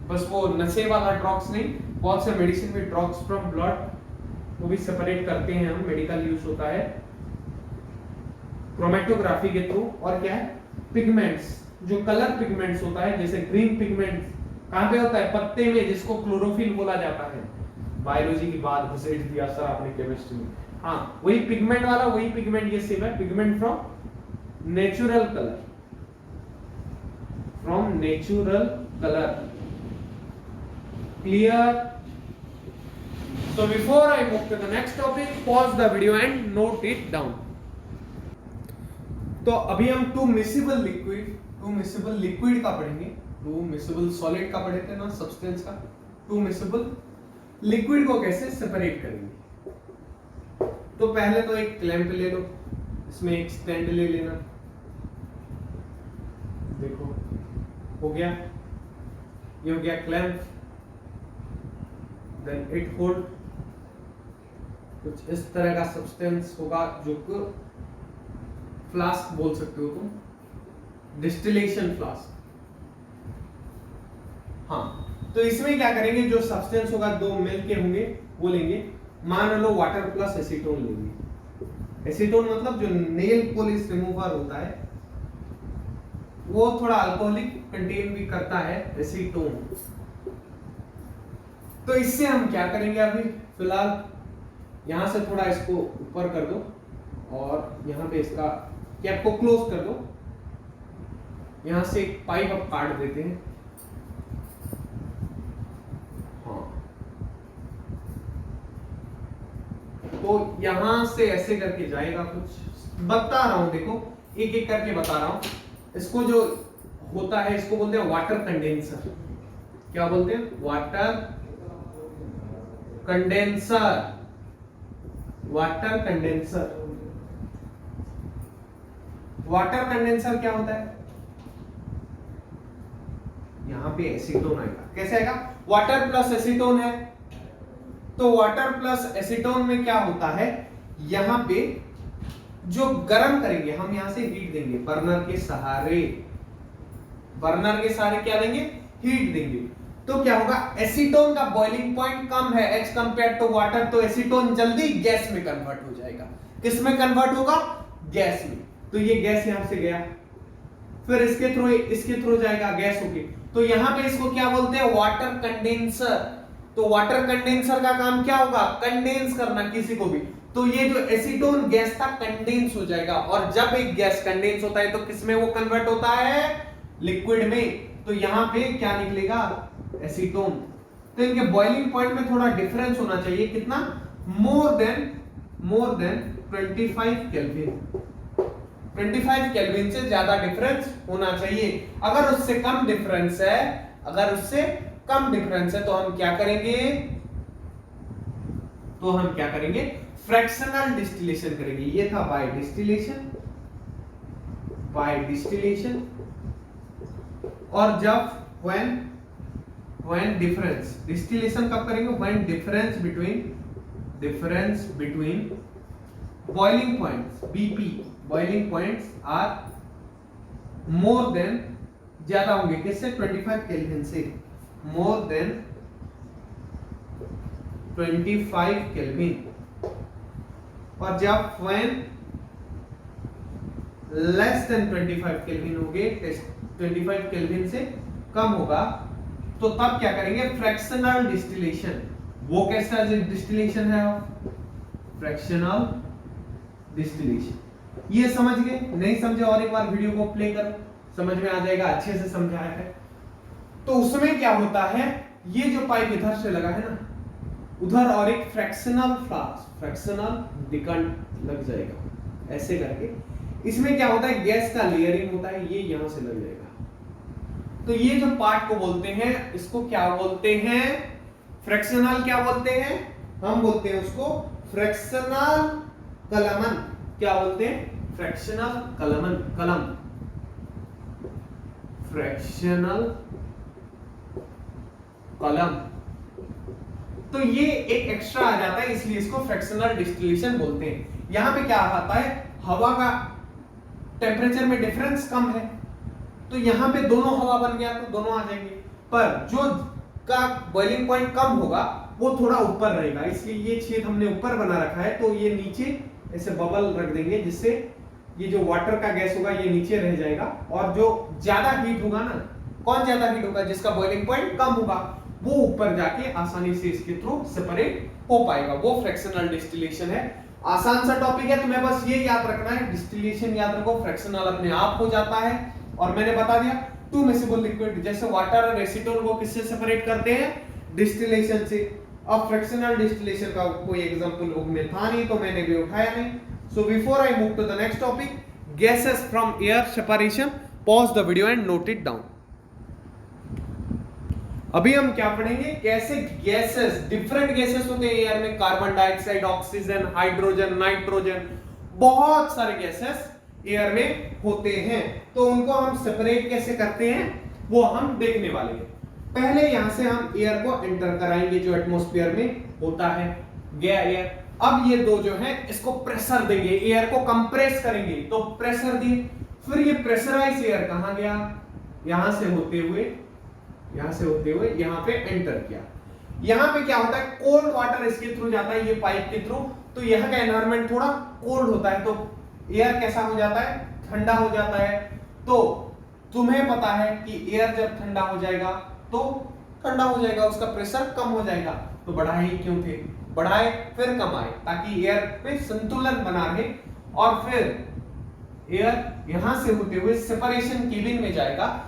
बस वो नशे वाला ड्रग्स नहीं, बहुत से मेडिसिन में ड्रग्स फ्रॉम ब्लड, वो भी सेपरेट करते हैं हम, मेडिकल यूज होता है क्रोमेटोग्राफी के थ्रू। और क्या है, पिगमेंट्स, जो कलर पिगमेंट्स होता है, जैसे ग्रीन पिगमेंट कहां पे होता है, पत्ते में, जिसको क्लोरोफिल बोला जाता है। बायोलॉजी की बात घुसेड़ दिया सर आपने केमिस्ट्री में। हाँ, वही पिगमेंट वाला, वही पिगमेंट ये सेम है, pigment from natural colour, from natural colour. Clear? So before I move to the next topic, pause the video and note it down. तो अभी हम टू मिसिबल लिक्विड का पढ़ेंगे, टू मिसिबल सॉलिड का पढ़े थे ना, सब्सटेंस का। टू मिसिबल लिक्विड को कैसे सेपरेट करेंगे? तो पहले तो एक क्लैंप ले लो, इसमें एक स्टैंड ले लेना, देखो हो गया, ये हो गया क्लैंप। देन इट होल्ड, कुछ इस तरह का सब्सटेंस होगा जो कि फ्लास्क बोल सकते हो तुम, डिस्टिलेशन फ्लास्क। हाँ, तो इसमें क्या करेंगे, जो सब्सटेंस होगा दो मिल के होंगे, वो लेंगे, मान लो वाटर प्लस एसीटोन लेंगे। एसीटोन मतलब जो नेल पॉलिश रिमूवर होता है, वो थोड़ा अल्कोहलिक कंटेन भी करता है, एसीटोन। तो इससे हम क्या करेंगे, अभी फिलहाल यहां से थोड़ा इसको ऊपर कर दो और यहां पे इसका कैप को क्लोज कर दो, यहां से एक पाइप अब काट देते हैं। हाँ, तो यहां से ऐसे करके जाएगा, कुछ बता रहा हूं, देखो एक एक करके बता रहा हूं। इसको जो होता है, इसको बोलते हैं वाटर कंडेंसर। क्या बोलते हैं? Water condenser, water condenser. Water condenser क्या होता है? यहां पे एसीटोन आएगा, कैसे आएगा? वाटर प्लस एसीटोन है, तो वाटर प्लस एसीटोन में क्या होता है, यहां पे जो गर्म करेंगे हम, यहां से हीट देंगे बर्नर के सहारे, बर्नर के सहारे क्या देंगे, हीट देंगे। तो क्या होगा, एसीटोन का बॉइलिंग पॉइंट कम है एज कंपेयर टू वाटर, तो एसीटोन जल्दी गैस में कन्वर्ट हो जाएगा। किस में कन्वर्ट होगा? गैस में। तो ये गैस यहां से गया, फिर इसके थ्रू जाएगा गैस होके, तो यहां पे इसको क्या बोलते हैं, वाटर कंडेंसर। तो वाटर कंडेंसर का काम क्या होगा, कंडेंस करना किसी को भी। तो ये जो एसीटोन गैस था कंडेंस हो जाएगा, और जब एक गैस कंडेंस होता है तो किसमें वो कन्वर्ट होता है, लिक्विड में। तो यहां पे क्या निकलेगा, एसीटोन। तो इनके बॉइलिंग पॉइंट में थोड़ा डिफरेंस होना चाहिए, कितना, मोर देन 25 केल्विन, 25 केल्विन से ज्यादा डिफरेंस होना चाहिए। अगर उससे कम डिफरेंस है, तो हम क्या करेंगे, फ्रैक्शनल डिस्टिलेशन करेंगे। ये था बाय डिस्टिलेशन। और जब when difference, डिस्टिलेशन कब करेंगे, when difference between boiling points, BP, boiling points are more than, ज्यादा होंगे किससे, 25 केल्विन से, more than 25 केल्विन। और जब फैन लेस देन 25 केल्विन होगे, 25 केल्विन से कम होगा, तो तब क्या करेंगे, फ्रैक्शनल डिस्टिलेशन। वो कैसा डिस्टिलेशन है, फ्रैक्शनल डिस्टिलेशन। ये समझ गए? नहीं समझे और एक बार वीडियो को प्ले करो, समझ में आ जाएगा, अच्छे से समझाया है। तो उसमें क्या होता है, ये जो पाइप इधर से लगा है ना उधर, और एक फ्रैक्शनल फ्लास्क, फ्रैक्शनल डिकंट लग जाएगा ऐसे करके। इसमें क्या होता है, गैस का लेयरिंग होता है, ये यहां से लग जाएगा। तो ये जो पार्ट को बोलते हैं, इसको क्या बोलते हैं, फ्रैक्शनल क्या बोलते हैं, हम बोलते हैं उसको फ्रैक्शनल कलमन। क्या बोलते हैं, फ्रैक्शनल कलमन, कलम, फ्रैक्शनल कलम। तो ये एक एक्स्ट्रा आ जाता है, इसलिए इसको फ्रैक्शनल डिस्टिलेशन बोलते हैं। यहां पे क्या आता है, हवा का टेम्परेचर में डिफरेंस कम है, तो यहां पे दोनों हवा बन गया तो दोनों आ जाएंगे, पर जो का बॉइलिंग पॉइंट कम होगा वो थोड़ा ऊपर रहेगा, इसलिए ये छेद हमने ऊपर बना रखा है। तो ये नीचे ऐसे बबल रख देंगे, जिससे ये जो वाटर का गैस होगा ये नीचे रह जाएगा, और जो ज्यादा हीट होगा ना, कौन ज्यादा हीट होगा, जिसका बॉइलिंग पॉइंट कम होगा, वो ऊपर जाके आसानी से इसके थ्रू सेपरेट हो पाएगा। वो फ्रैक्शनल डिस्टिलेशन है। आसान सा टॉपिक है, तुम्हें बस ये याद रखना है, डिस्टिलेशन याद रखो, फ्रैक्शनल अपने आप हो जाता है। और मैंने बता दिया टू मिसिबल लिक्विड, जैसे वाटर और एसीटोन को किससे सेपरेट करते हैं, डिस्टिलेशन से। अब फ्रैक्शनल डिस्टिलेशन का कोई एग्जांपल बुक में था नहीं, तो मैंने भी उठाया नहीं। So before I move to the next topic, gases from air separation, pause the video and note it down. अभी हम क्या पढ़ेंगे, कैसे गैसेस, डिफरेंट गैसेस होते हैं एयर में, carbon dioxide, oxygen, hydrogen, nitrogen, बहुत सारे गैसेस एयर में होते हैं। तो उनको हम सेपरेट कैसे करते हैं वो हम देखने वाले हैं। पहले यहां से हम एयर को एंटर कराएंगे जो एटमॉस्फेयर में होता है, गया एयर। अब ये दो जो है इसको प्रेशर देंगे, एयर को कंप्रेस करेंगे, तो प्रेशर दिए, फिर ये प्रेशराइज एयर कहां गया, यहां से होते हुए यहां पे एंटर किया। यहां पे क्या होता है, कोल्ड वाटर इसके थ्रू जाता है, ये पाइप के थ्रू, तो यहां का एनवायरनमेंट थोड़ा कोल्ड होता है, तो एयर कैसा हो जाता है, ठंडा हो जाता है। तो तुम्हें पता है कि एयर जब ठंडा हो जाएगा तो ठंडा हो जाएगा, उसका प्रेशर कम हो जाएगा। तो बढ़ाए ही क्यों थे, बढ़ाए फिर कम आए, ताकि एयर पे संतुलन बना रहे। और फिर एयर यहां से होते हुए सेपरेशन केबिन में जाएगा,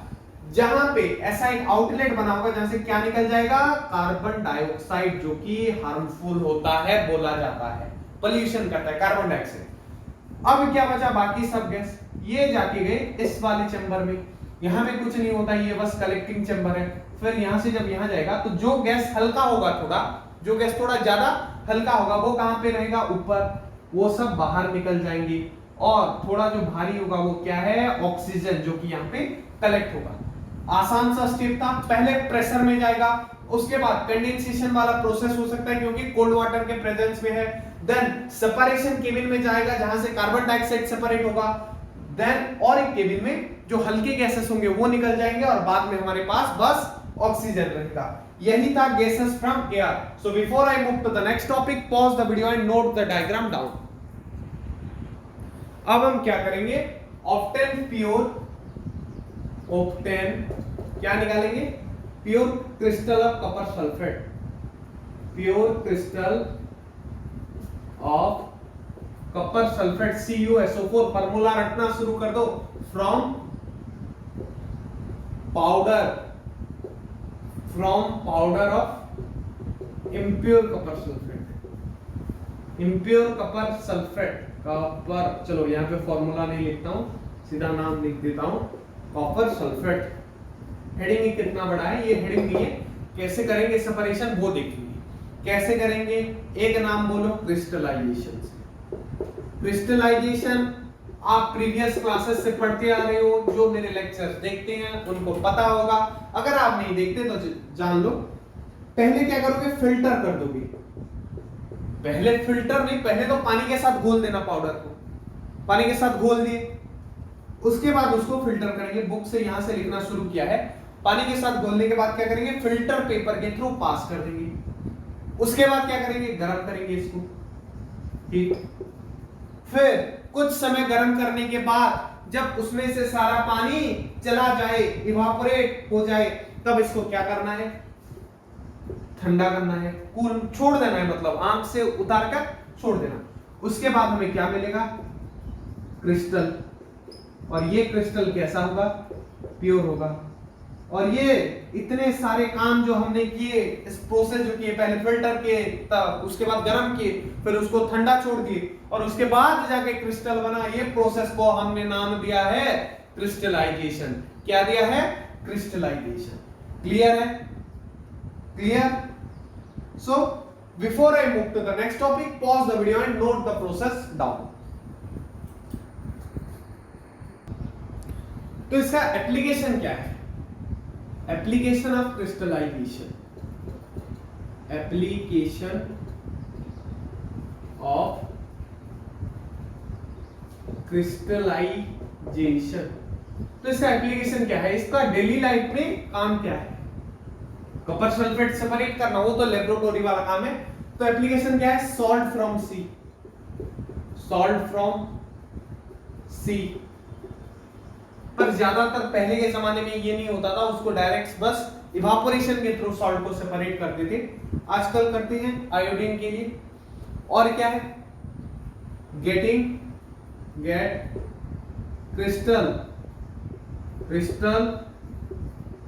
जहां पे ऐसा एक आउटलेट बना होगा जहां से क्या निकल जाएगा, कार्बन डाइऑक्साइड, जो कि हार्मफुल होता है, बोला जाता है, पोल्यूशन करता है कार्बन डाइऑक्साइड। अब क्या बचा, बाकी सब गैस ये जाके गए इस वाले चैम्बर में, यहां पे कुछ नहीं होता, ये बस कलेक्टिंग चैम्बर है। फिर यहां से जब यहां जाएगा तो जो गैस हल्का होगा, जो गैस थोड़ा ज्यादा हल्का होगा, वो कहां पे रहेगा, ऊपर, वो सब बाहर निकल जाएंगे। और थोड़ा जो भारी होगा वो क्या है, ऑक्सीजन, जो कि यहाँ पे कलेक्ट होगा। आसान सा स्टेप था, पहले प्रेशर में जाएगा, उसके बाद कंडेंसेशन वाला प्रोसेस हो सकता है क्योंकि कोल्ड वाटर के प्रेजेंस में है। देन सेपरेशन केबिन में जाएगा जहां से कार्बन डाइऑक्साइड सेपरेट होगा। देन और एक केबिन में जो हल्के गैसेस होंगे वो निकल जाएंगे, और बाद में हमारे पास बस ऑक्सीजन रहेगा। यही था gases from air. So before I move to the next topic, pause the video and note the diagram down. अब हम क्या करेंगे, ऑक्टेन प्योर, ऑक्टेन क्या निकालेंगे, pure crystal of copper sulphate, pure crystal of copper sulphate CuSO4। Formula रटना शुरू कर दो, from powder of impure copper sulphate, impure copper sulphate, copper, चलो यहां पे फॉर्मूला नहीं लिखता हूं, सीधा नाम लिख देता हूं, कॉपर सल्फेट। हेडिंग ही कितना बड़ा है, ये हेडिंग नहीं है। कैसे करेंगे सेपरेशन वो देखेंगे, कैसे करेंगे, एक नाम बोलो, क्रिस्टलाइजेशन से। क्रिस्टलाइजेशन आप प्रीवियस क्लासेस से पढ़ते आ रहे हो, जो मेरे लेक्चर्स देखते हैं उनको पता होगा, अगर आप नहीं देखते तो जान लो। पहले क्या करोगे, फिल्टर कर दोगे, पहले फिल्टर नहीं, पहले तो पानी के साथ घोल देना, पाउडर को पानी के साथ घोल दिए, उसके बाद उसको फिल्टर करेंगे। बुक से यहां से लिखना शुरू किया है, पानी के साथ घोलने के बाद क्या करेंगे, फिल्टर पेपर के थ्रू पास कर देंगे। उसके बाद क्या करेंगे, गर्म करेंगे इसको, ठीक। फिर कुछ समय गर्म करने के बाद जब उसमें से सारा पानी चला जाए, इवापोरेट हो जाए, तब इसको क्या करना है, ठंडा करना है, कूल छोड़ देना है, मतलब आंख से उतार कर छोड़ देना। उसके बाद हमें क्या मिलेगा, क्रिस्टल। और ये क्रिस्टल कैसा होगा, प्योर होगा। और ये इतने सारे काम जो हमने किए, इस प्रोसेस जो किए, पहले फिल्टर किए, तब उसके बाद गर्म किए, फिर उसको ठंडा छोड़ दिए और उसके बाद जाके क्रिस्टल बना, ये प्रोसेस को हमने नाम दिया है क्रिस्टलाइजेशन। क्या दिया है, क्रिस्टलाइजेशन। क्लियर है, clear? So before I move to the next topic, pause the video and note the process down. तो इसका एप्लीकेशन क्या है, application of crystallisation, application of crystallisation. तो इसका एप्लीकेशन क्या है, इसका डेली लाइफ में काम क्या है, कॉपर सल्फेट सेपरेट करना, वो तो लेबोरेटरी वाला काम है। तो एप्लीकेशन क्या है, salt from sea, salt from sea. पर ज्यादातर पहले के जमाने में ये नहीं होता था, उसको डायरेक्ट बस इवापोरेशन के थ्रू सॉल्ट को सेपरेट करते थे। आजकल करते हैं आयोडीन के लिए। और क्या है, get crystal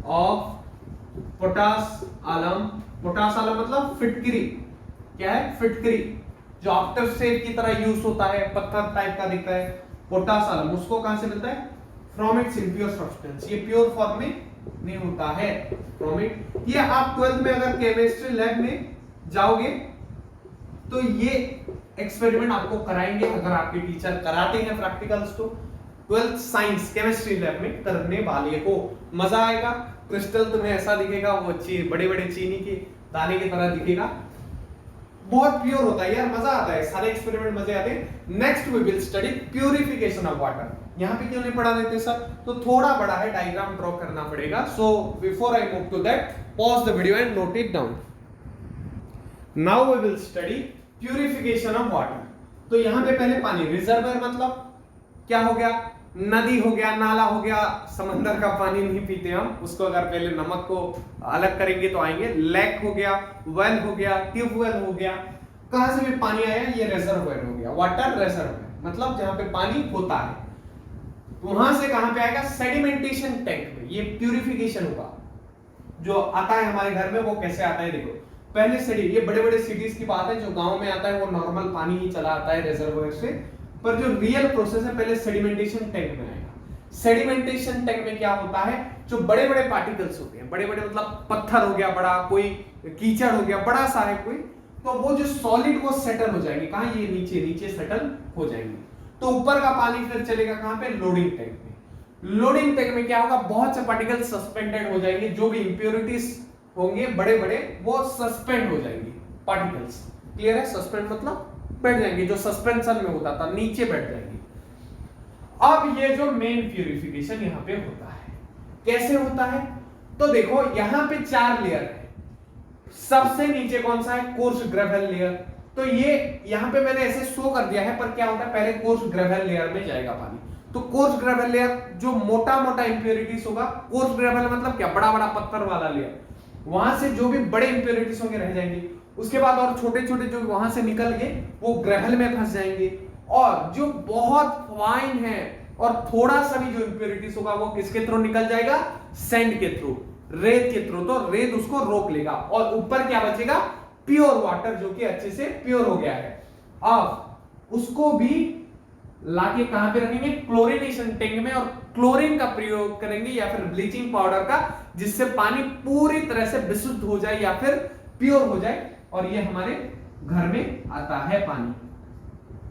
of potash alum. Potash alum मतलब फिटकरी। क्या है, फिटकरी, जो आफ्टर शेव की तरह यूज होता है, पत्थर टाइप का दिखता है, पोटास आलम। उसको कहां से मिलता है, फ्रॉम इट्स इम्प्योर सब्सटेंस। ये प्योर फॉर्म में नहीं होता है, फ्रॉम इट। ये आप 12th में अगर केमिस्ट्री लैब में जाओगे तो ये एक्सपेरिमेंट आपको कराएंगे, अगर आपके टीचर कराते हैं प्रैक्टिकल्स तो। 12th साइंस केमिस्ट्री लैब में करने वाले को मजा आएगा। क्रिस्टल तुम्हें ऐसा दिखेगा, वो बड़े बड़े चीनी के दाने की तरह दिखेगा, बहुत प्योर होता है यार, मजा आता है, सारे एक्सपेरिमेंट मजे आते हैं। Next we will study purification of water. यहाँ पे क्यों नहीं पढ़ा देते सर, तो थोड़ा बड़ा है, डायग्राम ड्रॉ करना पड़ेगा। So before I move to that, pause the video and note it down. Now we will study purification of water. तो यहाँ पे पहले पानी, रिजर्वर मतलब क्या हो गया, नदी हो गया, नाला हो गया, समंदर का पानी नहीं पीते हम उसको, अगर पहले नमक को अलग करेंगे तो आएंगे। लेक हो गया, वेल हो गया, ट्यूबवेल हो गया, कहां से भी पानी आया, ये रिजर्वोयर हो गया, वाटर रिजर्वोयर मतलब जहां पे पानी होता है। वहां से कहां पे आएगा, सेडिमेंटेशन टैंक में, ये प्यूरिफिकेशन होगा। जो आता है हमारे घर में वो कैसे आता है, देखो पहले से ये बड़े बड़े सिटीज की बात है, जो गांव में आता है वो नॉर्मल पानी ही चला आता है रिजर्वोयर से। पर जो रियल प्रोसेस है, पहले सेडिमेंटेशन टैंक में आएगा। सेडिमेंटेशन टैंक में क्या होता है, जो बड़े बड़े पार्टिकल्स होते हैं, बड़े बड़े मतलब पत्थर हो गया बड़ा, कोई कीचड़ हो गया बड़ा सा है कोई, तो वो जो सॉलिड वो सेटल हो जाएंगे कहां, ये नीचे नीचे सेटल हो जाएंगे। तो ऊपर का पानी फिर चलेगा कहां पे, लोडिंग टैंक में। लोडिंग टैंक में क्या होगा, बहुत से पार्टिकल सस्पेंडेड हो जाएंगे, जो भी इंप्योरिटीज होंगे बड़े बड़े वो सस्पेंड हो जाएंगे पार्टिकल्स। क्लियर है, सस्पेंड मतलब बैठ जाएंगे, जो सस्पेंशन में होता था नीचे बैठ जाएंगे। अब ये जो मेन प्यूरिफिकेशन यहाँ पे होता है, कैसे होता है, तो देखो यहाँ पे 4 लेयर है। सबसे नीचे कौन सा है, कोर्स ग्रेवल लेयर। तो ये यहाँ पे मैंने ऐसे शो कर दिया है, पर क्या होता है, पहले कोर्स ग्रेवल लेयर में जाएगा पानी। तो कोर्स ग्रेवल लेयर जो मोटा मोटा इंप्योरिटीज होगा, कोर्स ग्रेवल मतलब क्या, बड़ा बड़ा पत्थर वाला लेयर, वहां से जो भी बड़े इंप्योरिटीज होंगे रह जाएंगे। उसके बाद और छोटे छोटे जो वहां से निकल गए वो ग्रेवल में फंस जाएंगे। और जो बहुत फाइन है और थोड़ा सा भी जो इंप्योरिटीज होगा वो किसके थ्रू निकल जाएगा, सैंड के थ्रू, रेत के थ्रू। तो रेत उसको रोक लेगा और ऊपर क्या बचेगा, प्योर वाटर, जो कि अच्छे से प्योर हो गया है। अब उसको भी लाके कहां पे रखेंगे, क्लोरिनेशन टैंक में, और क्लोरीन का प्रयोग करेंगे या फिर ब्लीचिंग पाउडर का, जिससे पानी पूरी तरह से विशुद्ध हो जाए या फिर प्योर हो जाए, और ये हमारे घर में आता है पानी।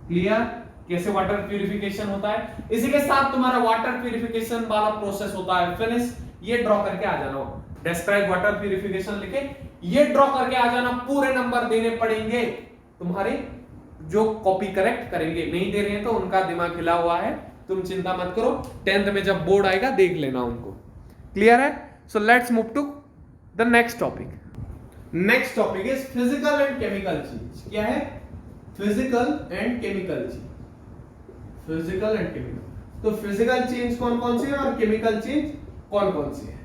क्लियर, कैसे वाटर प्यूरिफिकेशन होता है। इसी के साथ तुम्हारा वाटर प्यूरिफिकेशन वाला प्रोसेस होता है फिनिश। ये ड्रॉ करके आ जाना, डिस्क्राइब वाटर प्यूरिफिकेशन लिखे ये ड्रॉ करके आ जाना। पूरे नंबर देने पड़ेंगे तुम्हारे, जो कॉपी करेक्ट करेंगे। नहीं दे रहे हैं तो उनका दिमाग हिला हुआ है, तुम चिंता मत करो, 10th में जब बोर्ड आएगा देख लेना उनको। क्लियर है, so let's move to the next topic. Next topic is physical and chemical change. क्या है, physical and chemical change. Physical and chemical. तो फिजिकल चेंज कौन कौन सी है और केमिकल चेंज कौन कौन सी है?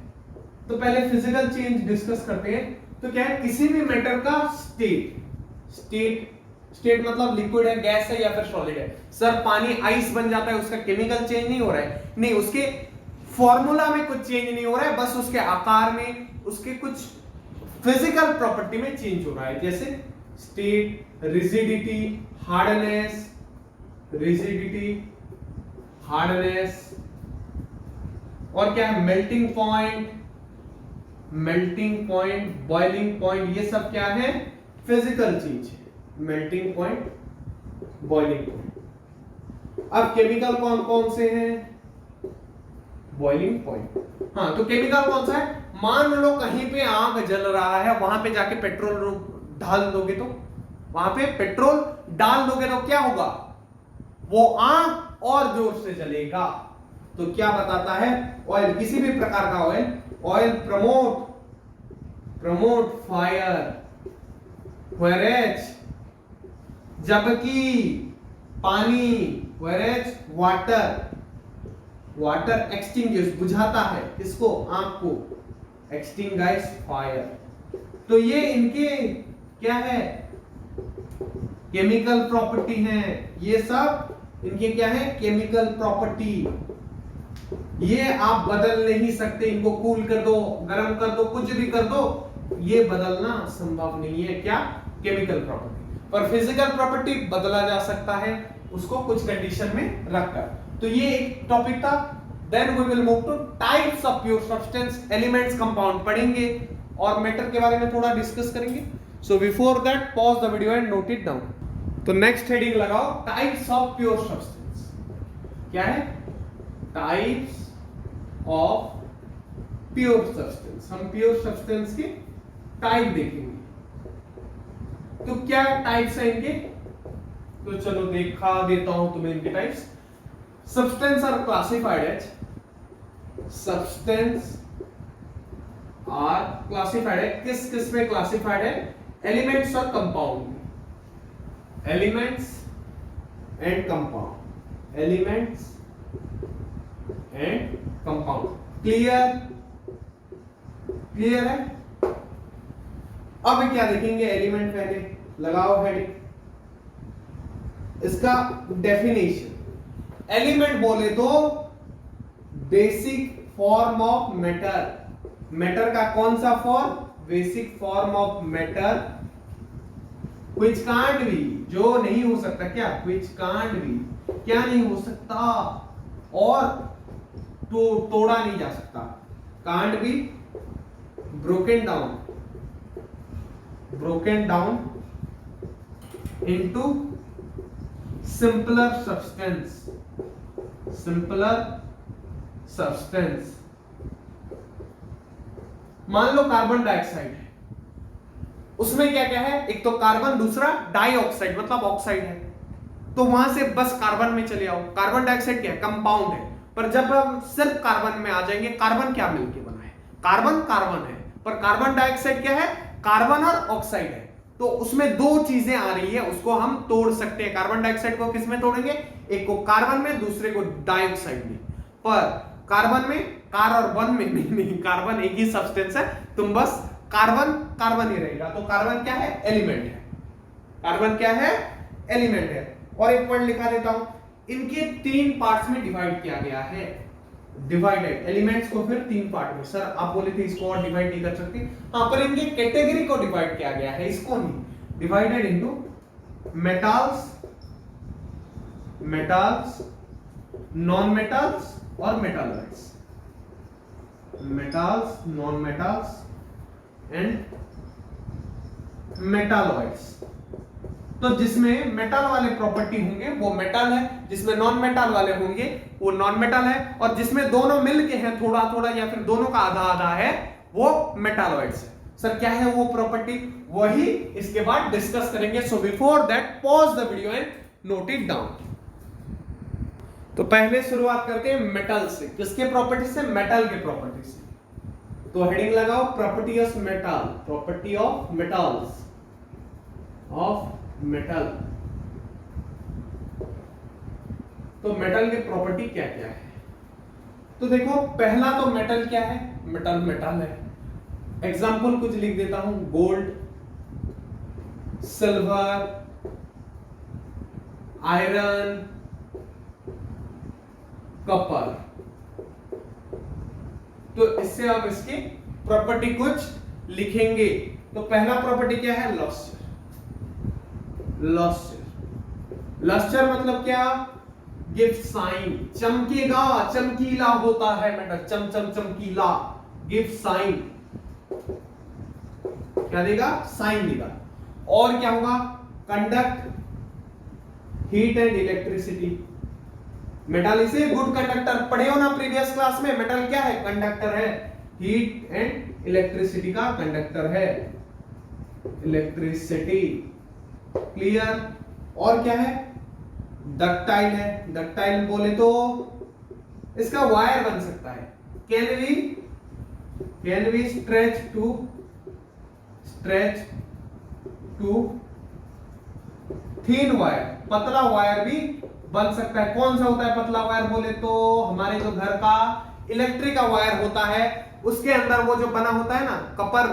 तो पहले फिजिकल चेंज डिस्कस करते हैं। तो क्या है, किसी भी मैटर का स्टेट मतलब लिक्विड है, गैस है या फिर सॉलिड है। सर पानी आइस बन जाता है, उसका केमिकल चेंज नहीं हो रहा है? नहीं, उसके फॉर्मूला में कुछ चेंज नहीं हो रहा है, बस उसके आकार में, उसके कुछ फिजिकल प्रॉपर्टी में चेंज हो रहा है। जैसे स्टेट, रिजिडिटी, हार्डनेस, और क्या है, मेल्टिंग पॉइंट, बॉइलिंग पॉइंट, ये सब क्या है, फिजिकल चीज है। Melting point, boiling point. अब केमिकल कौन कौन से हैं? Boiling point. हाँ, तो केमिकल कौन सा है? मान लो कहीं पे आग जल रहा है, वहां पे जाके पेट्रोल डाल दोगे तो, वहां पे पेट्रोल डाल दोगे तो क्या होगा, वो आग और जोर से जलेगा। तो क्या बताता है, ऑयल, किसी भी प्रकार का ऑयल प्रमोट फायर, whereas जबकि पानी, whereas वाटर एक्सटिंग्विश, बुझाता है इसको, आग को, एक्सटिंग्विश फायर। तो ये इनके क्या है, केमिकल प्रॉपर्टी है। ये सब इनके क्या है, केमिकल प्रॉपर्टी। ये आप बदल नहीं सकते, इनको कूल कर दो, गर्म कर दो, कुछ भी कर दो, ये बदलना संभव नहीं है। क्या, केमिकल प्रॉपर्टी। पर फिजिकल प्रॉपर्टी बदला जा सकता है, उसको कुछ कंडीशन में रखकर। तो ये एक टॉपिक था। Then we will move to types of pure substance, elements, compound पढ़ेंगे और मैटर के बारे में थोड़ा डिस्कस करेंगे। So before that pause the video and note it down. तो नेक्स्ट हेडिंग लगाओ, टाइप्स ऑफ प्योर सब्सटेंस। क्या है, टाइप्स ऑफ प्योर सब्सटेंस। हम प्योर सब्सटेंस के टाइप देखेंगे। तो क्या टाइप्स हैं इनके, तो चलो देखा देता हूं तुम्हें इनके types. Substance are classified as, substance are classified है, किस किस में क्लासिफाइड है, एलिमेंट्स और compound. Elements and compound, elements and compound. Clear है? अब क्या देखेंगे, एलिमेंट पहले लगाओ हेडिंग, इसका डेफिनेशन। एलिमेंट बोले तो basic form of matter. Matter का कौन सा form, basic form of matter, which can't B, जो नहीं हो सकता, क्या, व्हिच कांट बी, क्या नहीं हो सकता, और तो तोड़ा नहीं जा सकता, can't be broken down into simpler substance। मान लो कार्बन डाइऑक्साइड है, उसमें क्या क्या है, एक तो कार्बन, दूसरा डाइऑक्साइड मतलब ऑक्साइड है। तो वहां से बस कार्बन में चले आओ। कार्बन डाइऑक्साइड क्या है, कंपाउंड है। पर जब हम सिर्फ कार्बन में आ जाएंगे, कार्बन क्या मिलके बना है, कार्बन है। पर कार्बन डाइऑक्साइड क्या है, कार्बन और ऑक्साइड है। तो उसमें दो चीजें आ रही है, उसको हम तोड़ सकते हैं। कार्बन डाइऑक्साइड को किस में तोड़ेंगे, एक को कार्बन में, दूसरे को डाइऑक्साइड में। पर कार्बन में, कार और वन में नहीं, कार्बन एक ही सब्सटेंस है, तुम बस कार्बन ही रहेगा। तो कार्बन क्या है, एलिमेंट है। कार्बन क्या है, एलिमेंट है। और एक पॉइंट लिखा देता हूं, इनके 3 पार्ट्स में डिवाइड किया गया है। डिवाइडेड एलिमेंट्स को फिर 3 पार्ट में। सर आप बोले थे इसको और डिवाइड नहीं कर सकते, हाँ, पर इनके कैटेगरी को डिवाइड किया गया है, इसको नहीं। Divided into metals, non metals और metalloids. Metals, non metals and metalloids. तो जिसमें मेटल वाले प्रॉपर्टी होंगे वो मेटल है, जिसमें नॉन मेटल वाले होंगे वो नॉन मेटल है, और जिसमें दोनों मिलके हैं थोड़ा थोड़ा या फिर दोनों का आधा आधा है वो मेटालॉइड्स है। सर क्या है वो प्रॉपर्टी, वही इसके बाद डिस्कस करेंगे। So before that pause the video and note it down. तो पहले शुरुआत करते हैं मेटल से। किसके प्रॉपर्टी से, मेटल के प्रॉपर्टी से। तो हेडिंग लगाओ, property of metal, property of metals, of metal. तो मेटल के प्रॉपर्टी क्या क्या है? तो देखो पहला तो मेटल क्या है? मेटल मेटल है। एग्जाम्पल कुछ लिख देता हूं, गोल्ड, सिल्वर, आयरन, कॉपर। तो इससे आप इसकी प्रॉपर्टी कुछ लिखेंगे। तो पहला प्रॉपर्टी क्या है? लस्टर। लस्टर, लस्टर मतलब क्या? गिव साइन, चमकेगा, चमकीला होता है मेटल, चम चम चमकीला, गिव साइन, क्या देगा? साइन देगा। और क्या होगा? Conduct heat and electricity. Metal is a good conductor, पढ़े हो ना प्रीवियस क्लास में? मेटल क्या है? कंडक्टर है, हीट एंड इलेक्ट्रिसिटी का कंडक्टर है, इलेक्ट्रिसिटी। क्लियर? और क्या है? डक्टाइल है। डक्टाइल बोले तो इसका वायर बन सकता है। Can we stretch to thin wire, पतला वायर भी बन सकता है। कौन सा होता है पतला वायर? बोले तो हमारे जो घर का इलेक्ट्रिक का वायर होता है उसके अंदर वो जो बना होता है ना कपर,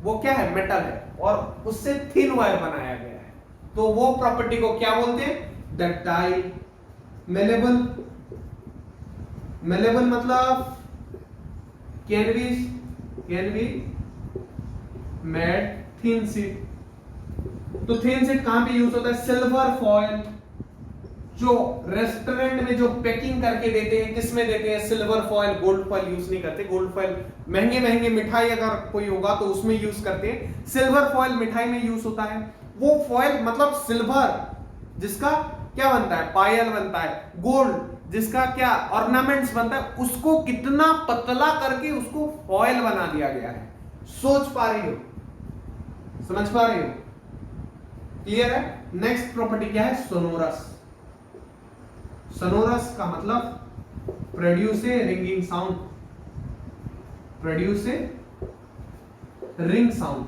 वो क्या है? मेटल है, और उससे थिन वायर बनाया गया है। तो वो प्रॉपर्टी को क्या बोलते हैं? डक्टाइल। मेलेबल, मेलेबल मतलब can be made thin sheet. तो थिन शीट कहां पे यूज होता है? सिल्वर फॉयल, जो रेस्टोरेंट में जो पैकिंग करके देते हैं, किसमें देते हैं? Silver foil. Gold foil use नहीं करते। गोल्ड फॉयल महंगे महंगे मिठाई अगर कोई होगा तो उसमें यूज करते हैं। सिल्वर फॉयल मिठाई में यूज होता है। वो फॉयल मतलब सिल्वर जिसका क्या बनता है? पायल बनता है। गोल्ड जिसका क्या? ऑर्नामेंट्स बनता है। उसको कितना पतला करके उसको फॉयल बना दिया गया है। सोच पा रही हो? समझ पा रही हो? क्लियर है? नेक्स्ट प्रॉपर्टी क्या है? सोनोरस। सोनोरस का मतलब produce a ringing sound, produce a ring sound.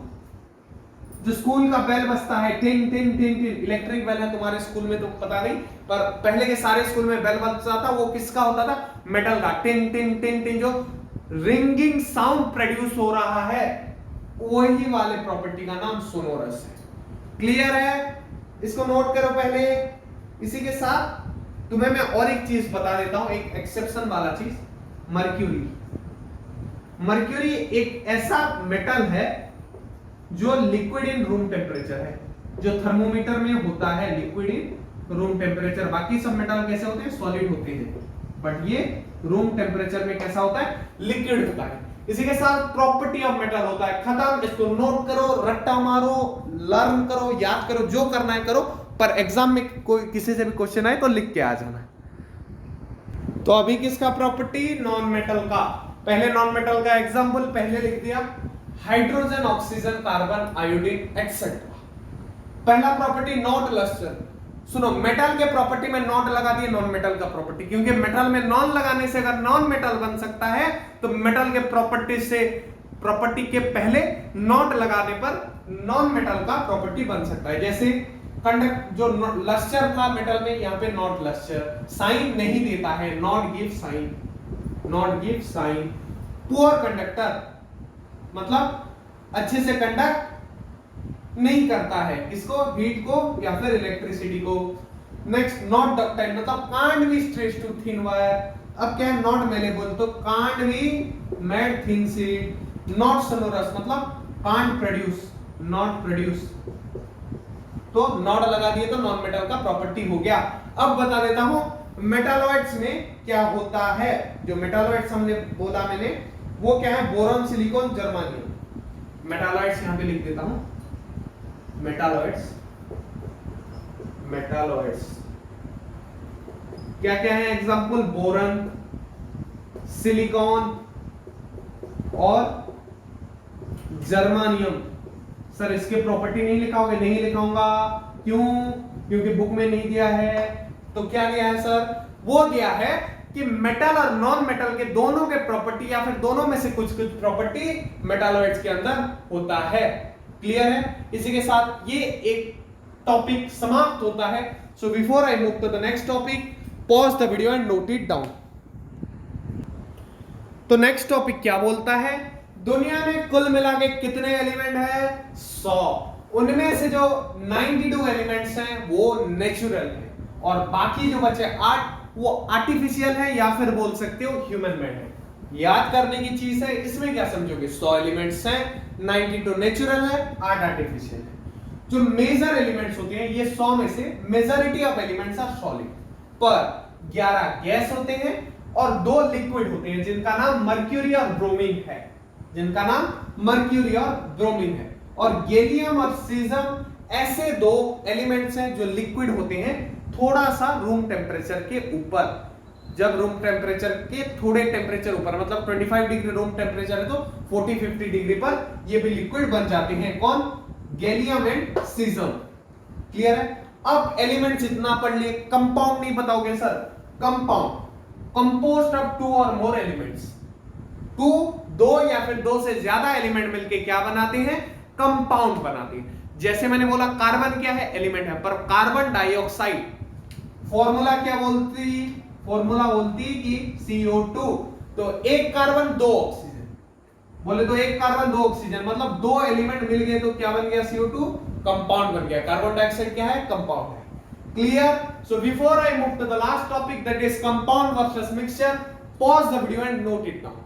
जो स्कूल का बेल बजता है, टिंग टिंग टिंग टिंग, इलेक्ट्रिक बेल है तुम्हारे स्कूल में तो पता नहीं, पर पहले के सारे स्कूल में बेल बजता था, वो किसका होता था? मेटल का। टिंग टिंग टिंग टिंग, जो रिंगिंग साउंड प्रोड्यूस हो रहा है, वही वाले प्रॉपर्टी का नाम सोनोरस है। क्लियर है? इसको नोट करो पहले। इसी के साथ तुम्हें मैं और एक चीज बता देता हूं, एक एक्सेप्शन वाला चीज, मर्क्यूरी। मर्क्यूरी एक ऐसा मेटल है जो लिक्विड इन रूम टेम्परेचर है, जो थर्मोमीटर में होता है लिक्विड इन रूम टेम्परेचर। बाकी सब मेटल कैसे होते हैं? सॉलिड होते हैं, बट ये रूम टेम्परेचर में कैसा होता है? लिक्विड होता है। इसी के साथ प्रॉपर्टी ऑफ मेटल होता है। खत्म। इसको नोट करो, रट्टा मारो, लर्न करो, याद करो, जो करना है करो, पर एग्जाम में कोई किसी से भी क्वेश्चन आए तो लिख के आ जाना। तो अभी किसका प्रॉपर्टी? नॉन मेटल का। पहले नॉन मेटल का एग्जांपल पहले लिख दिया, hydrogen, oxygen, carbon, iodine etcetera. पहला प्रॉपर्टी नॉट लस्टर। सुनो, मेटल के प्रॉपर्टी में नॉट लगा दिए नॉन मेटल का प्रॉपर्टी, क्योंकि मेटल में नॉन लगाने से अगर नॉन मेटल बन सकता है तो मेटल के प्रॉपर्टी के पहले नॉट लगाने पर नॉन मेटल का प्रॉपर्टी बन सकता है। जैसे कंडक्ट, जो लस्टर था मेटल में, यहाँ पे नॉट लस्टर, साइन नहीं देता है, not give sign, not give sign. Poor conductor मतलब अच्छे से कंडक्ट नहीं करता है, किसको? हीट को या फिर इलेक्ट्रिसिटी को। नेक्स्ट नॉट डक्टाइल मतलब can't be stretch to thin wire. अब क्या है? नॉट मेलेबल, तो can't be made thin sheet. Not sonorous मतलब कांट प्रोड्यूस, नॉट प्रोड्यूस। तो नॉट लगा दिए तो नॉन मेटल का प्रॉपर्टी हो गया। अब बता देता हूं मेटालॉइड्स में क्या होता है। जो मेटालॉइड्स हमने बोला मैंने, वो क्या है? Boron, silicon, germanium. मेटालॉइड्स यहां पे लिख देता हूं, मेटालॉइड्स। मेटालॉइड्स क्या क्या है? एग्जांपल बोरॉन, सिलिकॉन और जर्मानियम। सर इसके प्रॉपर्टी नहीं लिखाओगे? नहीं लिखाऊंगा। क्यों? क्योंकि बुक में नहीं दिया है। तो क्या दिया है सर? वो दिया है कि मेटल और नॉन मेटल के दोनों के प्रॉपर्टी या फिर दोनों में से कुछ कुछ प्रॉपर्टी मेटालॉइड्स के अंदर होता है। क्लियर है? इसी के साथ ये एक टॉपिक समाप्त होता है। So before I move to the next topic, pause the video and note it down. तो नेक्स्ट टॉपिक क्या बोलता है, दुनिया में कुल मिला के कितने एलिमेंट है? 100। उनमें से जो 92 एलिमेंट्स हैं वो नेचुरल है और बाकी जो बचे 8 वो आर्टिफिशियल है या फिर बोल सकते हो ह्यूमन मेड है। याद करने की चीज है, इसमें क्या समझोगे, 100 एलिमेंट्स हैं, 92 नेचुरल है, 8 आर्टिफिशियल है। जो मेजर एलिमेंट्स होते हैं ये 100 में से majority of elements are solid, पर 11 गैस होते हैं और 2 लिक्विड होते हैं जिनका नाम मर्क्यूरी और ब्रोमीन है, जिनका नाम मर्क्यूरी और ब्रोमीन है। और गैलियम और सीजियम ऐसे 2 एलिमेंट्स हैं जो लिक्विड होते हैं थोड़ा सा रूम टेम्परेचर के ऊपर। जब रूम टेम्परेचर के थोड़े टेम्परेचर ऊपर, मतलब 25 डिग्री रूम टेम्परेचर है तो 40-50 डिग्री पर ये भी लिक्विड बन जाते हैं। कौन? Gallium and caesium. क्लियर है? अब एलिमेंट्स इतना पढ़ लिए, कंपाउंड नहीं बताओगे सर? कंपाउंड कंपोज्ड ऑफ 2 और मोर एलिमेंट्स। 2 या फिर 2 से ज्यादा एलिमेंट मिलके क्या बनाते हैं? कंपाउंड बनाते हैं। जैसे मैंने बोला कार्बन क्या है? एलिमेंट है, पर कार्बन डाइऑक्साइड फॉर्मूला क्या बोलती? फॉर्मूला बोलती कि CO2। तो एक कार्बन 2 ऑक्सीजन, बोले तो एक कार्बन 2 ऑक्सीजन, मतलब 2 एलिमेंट मिल गए तो क्या बन गया? CO2 कंपाउंड बन गया। कार्बन डाइऑक्साइड क्या है? कंपाउंड है। Clear? So before I move to the last topic that is compound versus mixture, pause the video and note it down.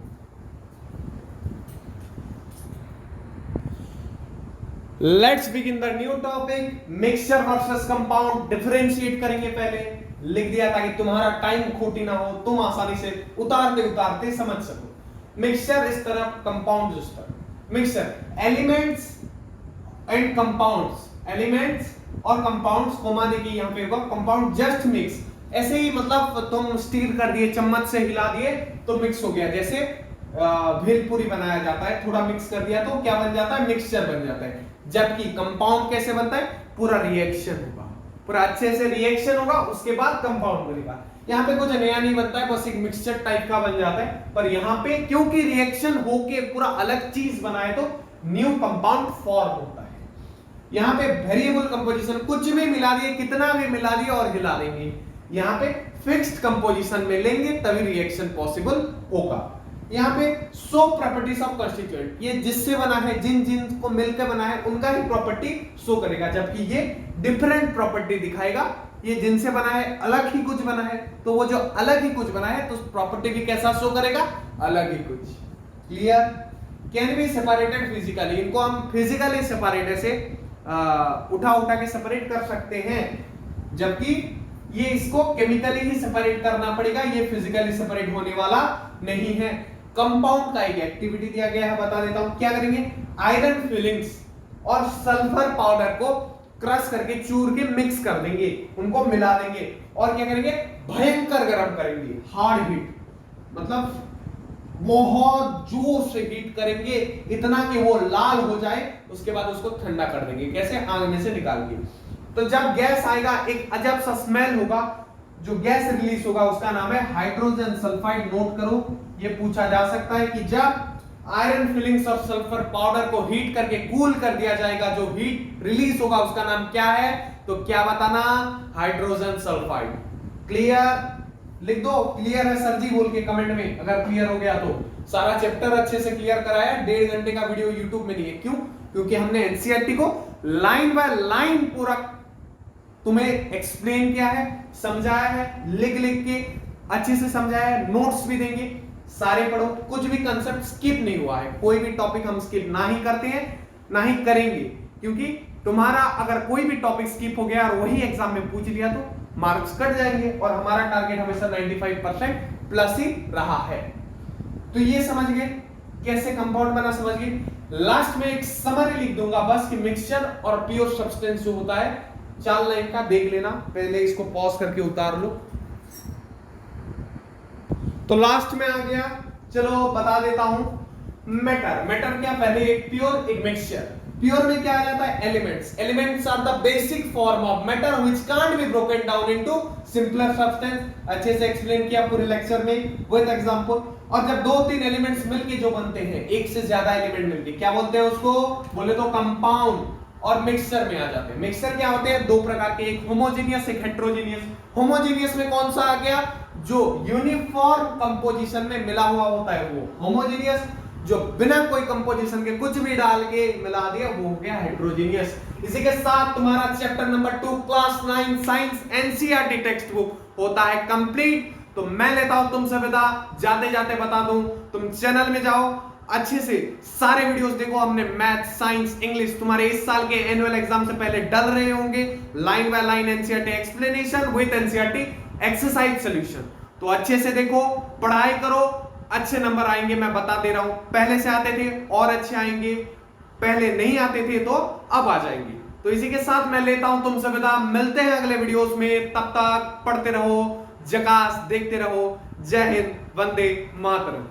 Let's begin the new topic, mixture versus compound. Differentiate करेंगे, पहले लिख दिया ताकि तुम्हारा time खोटी ना हो, तुम आसानी से उतारते उतारते समझ सको। मिक्सचर इस तरफ, कंपाउंड उस तरफ। Mixture elements and compounds, elements और कंपाउंड्स कोमा देखिए यहां पे होगा, कंपाउंड जस्ट मिक्स। ऐसे ही मतलब तुम स्टीर कर दिए, चम्मच से हिला दिए तो मिक्स हो गया। जैसे भेलपुरी बनाया जाता है, थोड़ा मिक्स कर दिया तो क्या बन जाता है? मिक्सचर बन जाता है। जबकि कंपाउंड कैसे बनता है? पूरा रिएक्शन होगा, पूरा अच्छे से रिएक्शन होगा, उसके बाद कंपाउंड बनेगा। यहाँ पे कुछ नया नहीं बनता है, बस एक मिक्सचर टाइप का बन जाता है। पर यहाँ पे क्योंकि रिएक्शन होके पूरा अलग चीज बनाए तो न्यू कंपाउंड फॉर्म होता है। यहाँ पे वेरिएबल कंपोजिशन, कुछ भी मिला दिए, कितना भी मिला दिए और हिला देंगे। यहाँ पे फिक्स्ड कंपोजिशन में लेंगे तभी रिएक्शन पॉसिबल होगा। यहाँ पे 100 प्रॉपर्टीज ऑफ कंस्टिट्यूएंट, ये जिससे बना है, जिन जिन को मिलकर बना है उनका ही प्रॉपर्टी शो करेगा, जबकि ये डिफरेंट प्रॉपर्टी दिखाएगा। ये जिनसे बना है अलग ही कुछ बना है, तो वो जो अलग ही कुछ बना है तो प्रॉपर्टी भी कैसा शो करेगा? अलग ही कुछ। Clear? Can be separated physically, इनको हम फिजिकली सेपरेट ऐसे उठा उठा के सेपरेट कर सकते हैं, जबकि ये इसको केमिकली ही सेपरेट करना पड़ेगा, ये फिजिकली सेपरेट होने वाला नहीं है। कंपाउंड का एक एक्टिविटी दिया गया है, बता देता हूं क्या करेंगे। आयरन फिलिंग्स और सल्फर पाउडर को क्रश करके चूर के मिक्स कर देंगे, उनको मिला देंगे और क्या करेंगे? भयंकर गर्म करेंगे, हार्ड हीट, मतलब बहुत जोर से हीट करेंगे, इतना कि वो लाल हो जाए। उसके बाद उसको ठंडा कर देंगे, कैसे? आग में से निकाल के। तो जब गैस आएगा एक अजब सा स्मेल होगा, जो गैस रिलीज होगा उसका नाम है हाइड्रोजन सल्फाइड। नोट करो, ये पूछा जा सकता है कि जब आयरन फिलिंग्स और सल्फर पाउडर को हीट करके कूल कर दिया जाएगा, जो हीट रिलीज होगा उसका नाम क्या है? तो क्या बताना? Hydrogen sulphide. क्लियर? लिख दो क्लियर है सर जी बोल के कमेंट में, अगर क्लियर हो गया तो। सारा चैप्टर अच्छे से क्लियर कराया, 1.5 घंटे का वीडियो यूट्यूब में नहीं है। क्यों? क्योंकि हमने एनसीईआरटी को लाइन बाय लाइन पूरा तुम्हें एक्सप्लेन किया है, समझाया है, लिख लिख के अच्छे से समझाया है, नोट्स भी देंगे, सारे पढ़ो, कुछ भी कंसेप्ट स्किप नहीं हुआ है। कोई भी टॉपिक हम स्किप ना ही करते हैं ना ही करेंगे, क्योंकि तुम्हारा अगर कोई भी टॉपिक स्किप हो गया और वही एग्जाम में पूछ लिया तो मार्क्स कट जाएंगे, और हमारा टारगेट हमेशा 95% प्लस ही रहा है। तो ये समझ गए कैसे कंपाउंड बना, समझ गए। लास्ट में एक समरी लिख दूंगा बस कि मिक्सचर और प्योर सब्सटेंस जो होता है, 4 लाइन का देख लेना, पहले इसको पॉज करके उतार लो। तो लास्ट में आ गया, चलो बता देता हूं। मैटर, मैटर क्या? पहले एक प्योर एक मिक्सचर। प्योर में क्या आ जाता है? Elements. Elements are the basic form of matter which can't be broken down into simpler substance. अच्छे से एक्सप्लेन किया पूरे लेक्चर में विद एग्जांपल। और जब 2-3 एलिमेंट्स मिलके जो बनते हैं, एक से ज्यादा एलिमेंट मिलके, क्या बोलते हैं उसको? बोले तो कंपाउंड। और मिक्सचर में आ जाते हैं। मिक्सचर क्या होते हैं? दो प्रकार के, एक होमोजेनियस, एक हेट्रोजेनियस। होमोजेनियस में कौन सा आ गया? जो यूनिफॉर्म कंपोजिशन में मिला हुआ होता है वो होमोजेनियस, जो बिना कोई कंपोजिशन के कुछ भी डाल के मिला दिया वो हो गया हेट्रोजेनियस। इसी के साथ तुम्हारा chapter number 2 class 9 science NCERT text book होता है कंप्लीट। तो मैं लेता हूं तुमसे विदा। जाते जाते बता दूं, तुम चैनल में जाओ, अच्छे से सारे वीडियोस देखो। हमने मैथ, साइंस, इंग्लिश तुम्हारे इस साल के एनुअल एग्जाम से पहले डल रहे होंगे, line by line NCERT explanation with NCERT exercise solution. तो अच्छे से देखो, पढ़ाई करो, अच्छे नंबर आएंगे, मैं बता दे रहा हूं। पहले से आते थे और अच्छे आएंगे, पहले नहीं आते थे तो अब आ जाएंगे। तो इसी के साथ मैं लेता हूं तुमसे विदा। मिलते हैं अगले वीडियोस में, तब तक पढ़ते रहो, जकास देखते रहो। जय हिंद, वंदे मातरम।